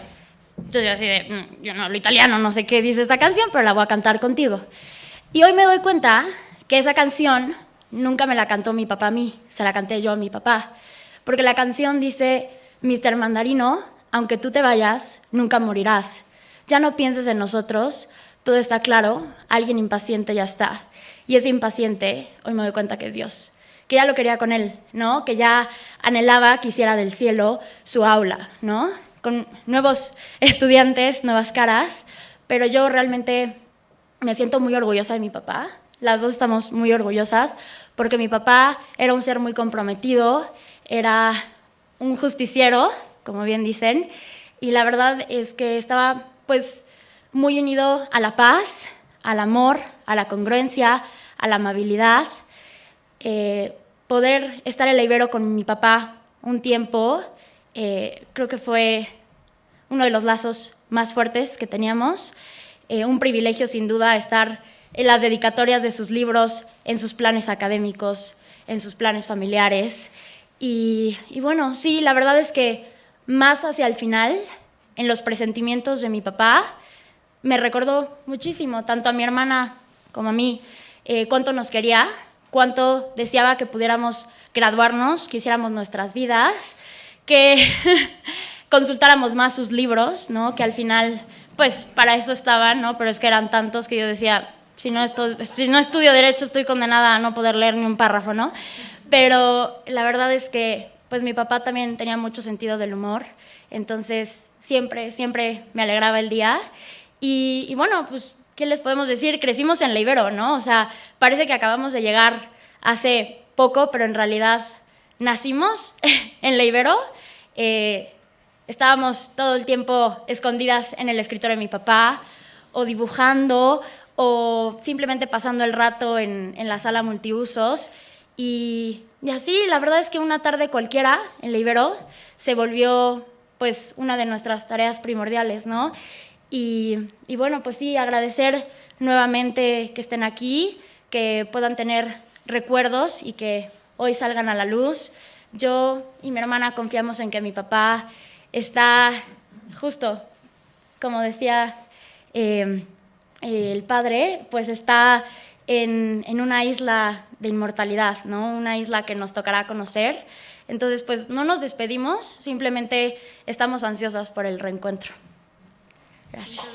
Entonces yo así de, yo no hablo italiano, no sé qué dice esta canción, pero la voy a cantar contigo. Y hoy me doy cuenta que esa canción nunca me la cantó mi papá a mí, se la canté yo a mi papá. Porque la canción dice: Mr. Mandarino, aunque tú te vayas, nunca morirás. Ya no pienses en nosotros, todo está claro, alguien impaciente ya está. Y ese impaciente, hoy me doy cuenta que es Dios, que ya lo quería con él, ¿no? Que ya anhelaba que hiciera del cielo su aula, ¿no? Con nuevos estudiantes, nuevas caras, pero yo realmente me siento muy orgullosa de mi papá. Las dos estamos muy orgullosas porque mi papá era un ser muy comprometido, era un justiciero, como bien dicen, y la verdad es que estaba pues muy unido a la paz, al amor, a la congruencia, a la amabilidad. Poder estar en la Ibero con mi papá un tiempo, creo que fue uno de los lazos más fuertes que teníamos. Un privilegio sin duda estar en las dedicatorias de sus libros, en sus planes académicos, en sus planes familiares. Y bueno, sí, la verdad es que más hacia el final, en los presentimientos de mi papá, me recordó muchísimo, tanto a mi hermana como a mí, cuánto nos quería, cuánto deseaba que pudiéramos graduarnos, que hiciéramos nuestras vidas, que consultáramos más sus libros, ¿no? Que al final, pues para eso estaban, ¿no? Pero es que eran tantos que yo decía, si no estudio Derecho, estoy condenada a no poder leer ni un párrafo, ¿no? Pero la verdad es que pues mi papá también tenía mucho sentido del humor, entonces siempre me alegraba el día. Y bueno, pues, ¿qué les podemos decir? Crecimos en la Ibero, ¿no? O sea, parece que acabamos de llegar hace poco, pero en realidad nacimos en la Ibero. Estábamos todo el tiempo escondidas en el escritorio de mi papá, o dibujando, o simplemente pasando el rato en la sala multiusos. Y así, la verdad es que una tarde cualquiera en la Ibero se volvió pues una de nuestras tareas primordiales, ¿no? Y bueno, pues sí, agradecer nuevamente que estén aquí, que puedan tener recuerdos y que hoy salgan a la luz. Yo y mi hermana confiamos en que mi papá está justo, como decía el padre, pues está en una isla de inmortalidad, ¿no? Una isla que nos tocará conocer. Entonces, pues no nos despedimos, simplemente estamos ansiosas por el reencuentro. Gracias.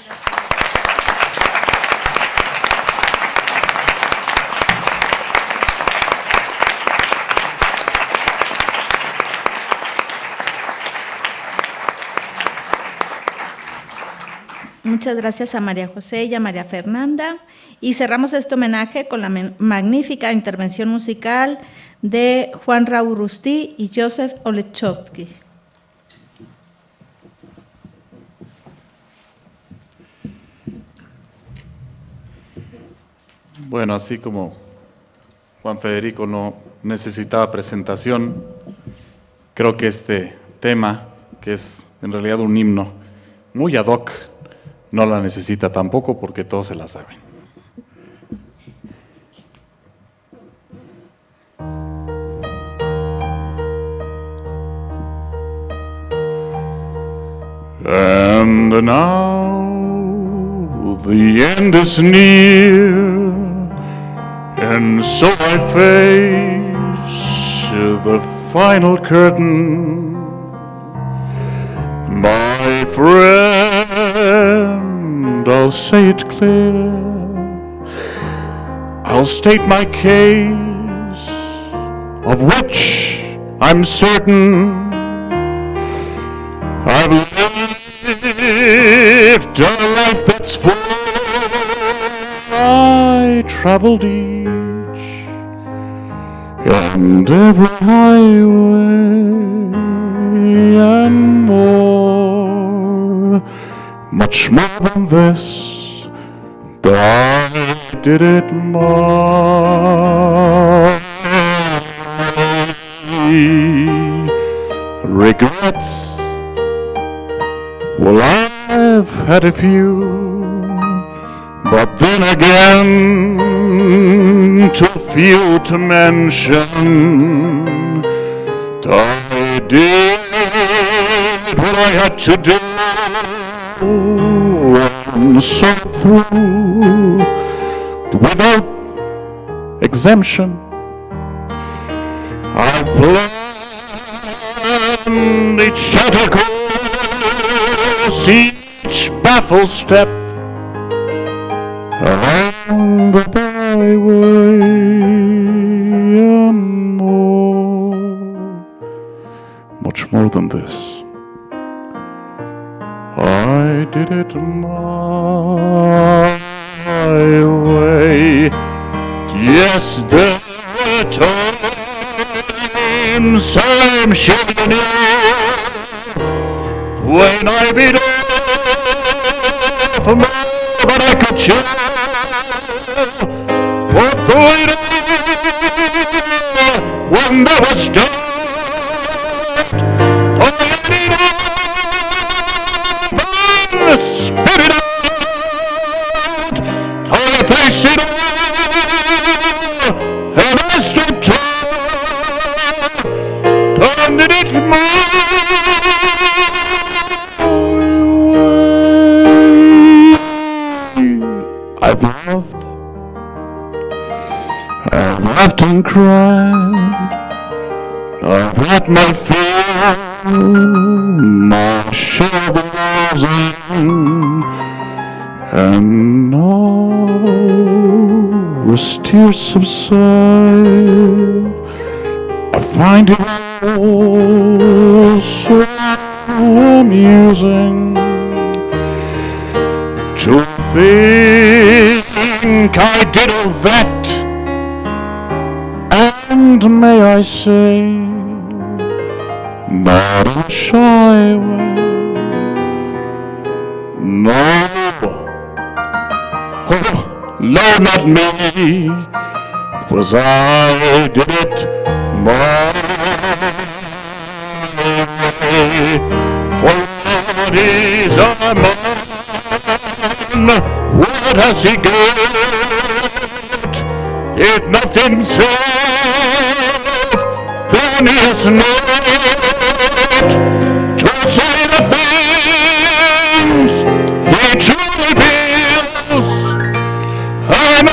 Muchas gracias a María José y a María Fernanda. Y cerramos este homenaje con la magnífica intervención musical de Juan Raúl Rustí y Joseph Olechowski. Bueno, así como Juan Federico no necesitaba presentación, creo que este tema, que es en realidad un himno muy ad hoc, no la necesita tampoco porque todos se la saben. And now the end is near, and so I face the final curtain. My friend, I'll say it clear, I'll state my case, of which I'm certain. I've lived a life that's full. I traveled each and every highway and more, much more than this, but I did it my regrets. Well, I've had a few, but then again, too few to mention. I did what I had to do and saw it through without exemption. I've planned each shelter course, each baffled step around the byway and more, much more than this. I did it my way. Yes, there were times I'm sure you knew when I beat off more than I could chew. But through it all, when there was doubt, spit it out, I face it all, and I stood tall, turned it my way. I've laughed and cried, I've had my fill, my share of and now as tears subside, I find it all so amusing to think I did all that, and may I say not a shy one. No, oh, no, not me. It was I did it my way. For what is a man? What has he got? Did not himself, then he is not to say the things he truly feels. I'm a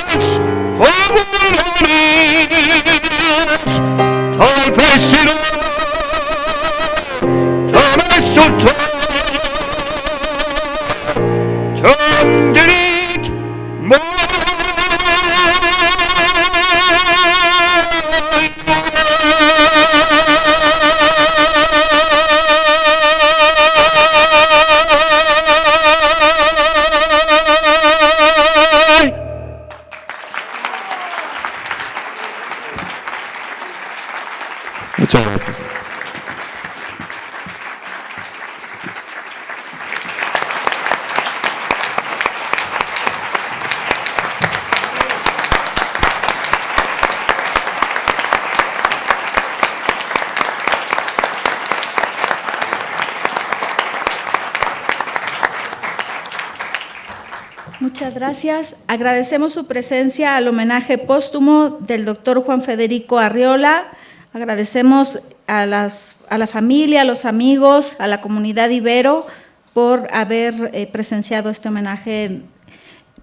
words of what it is. I'll face it all. Time I should try. Time did it more. Muchas gracias. Muchas gracias. Agradecemos su presencia al homenaje póstumo del doctor Juan Federico Arriola. Agradecemos a la familia, a los amigos, a la comunidad Ibero por haber presenciado este homenaje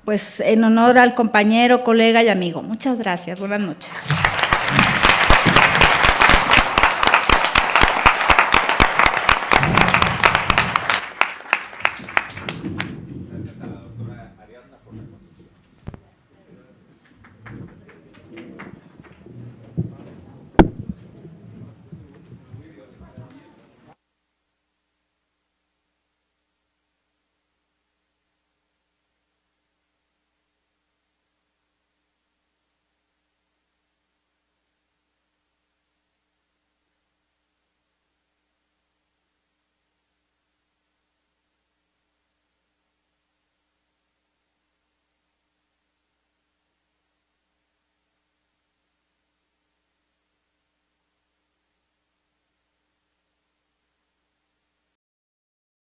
pues, en honor al compañero, colega y amigo. Muchas gracias. Buenas noches.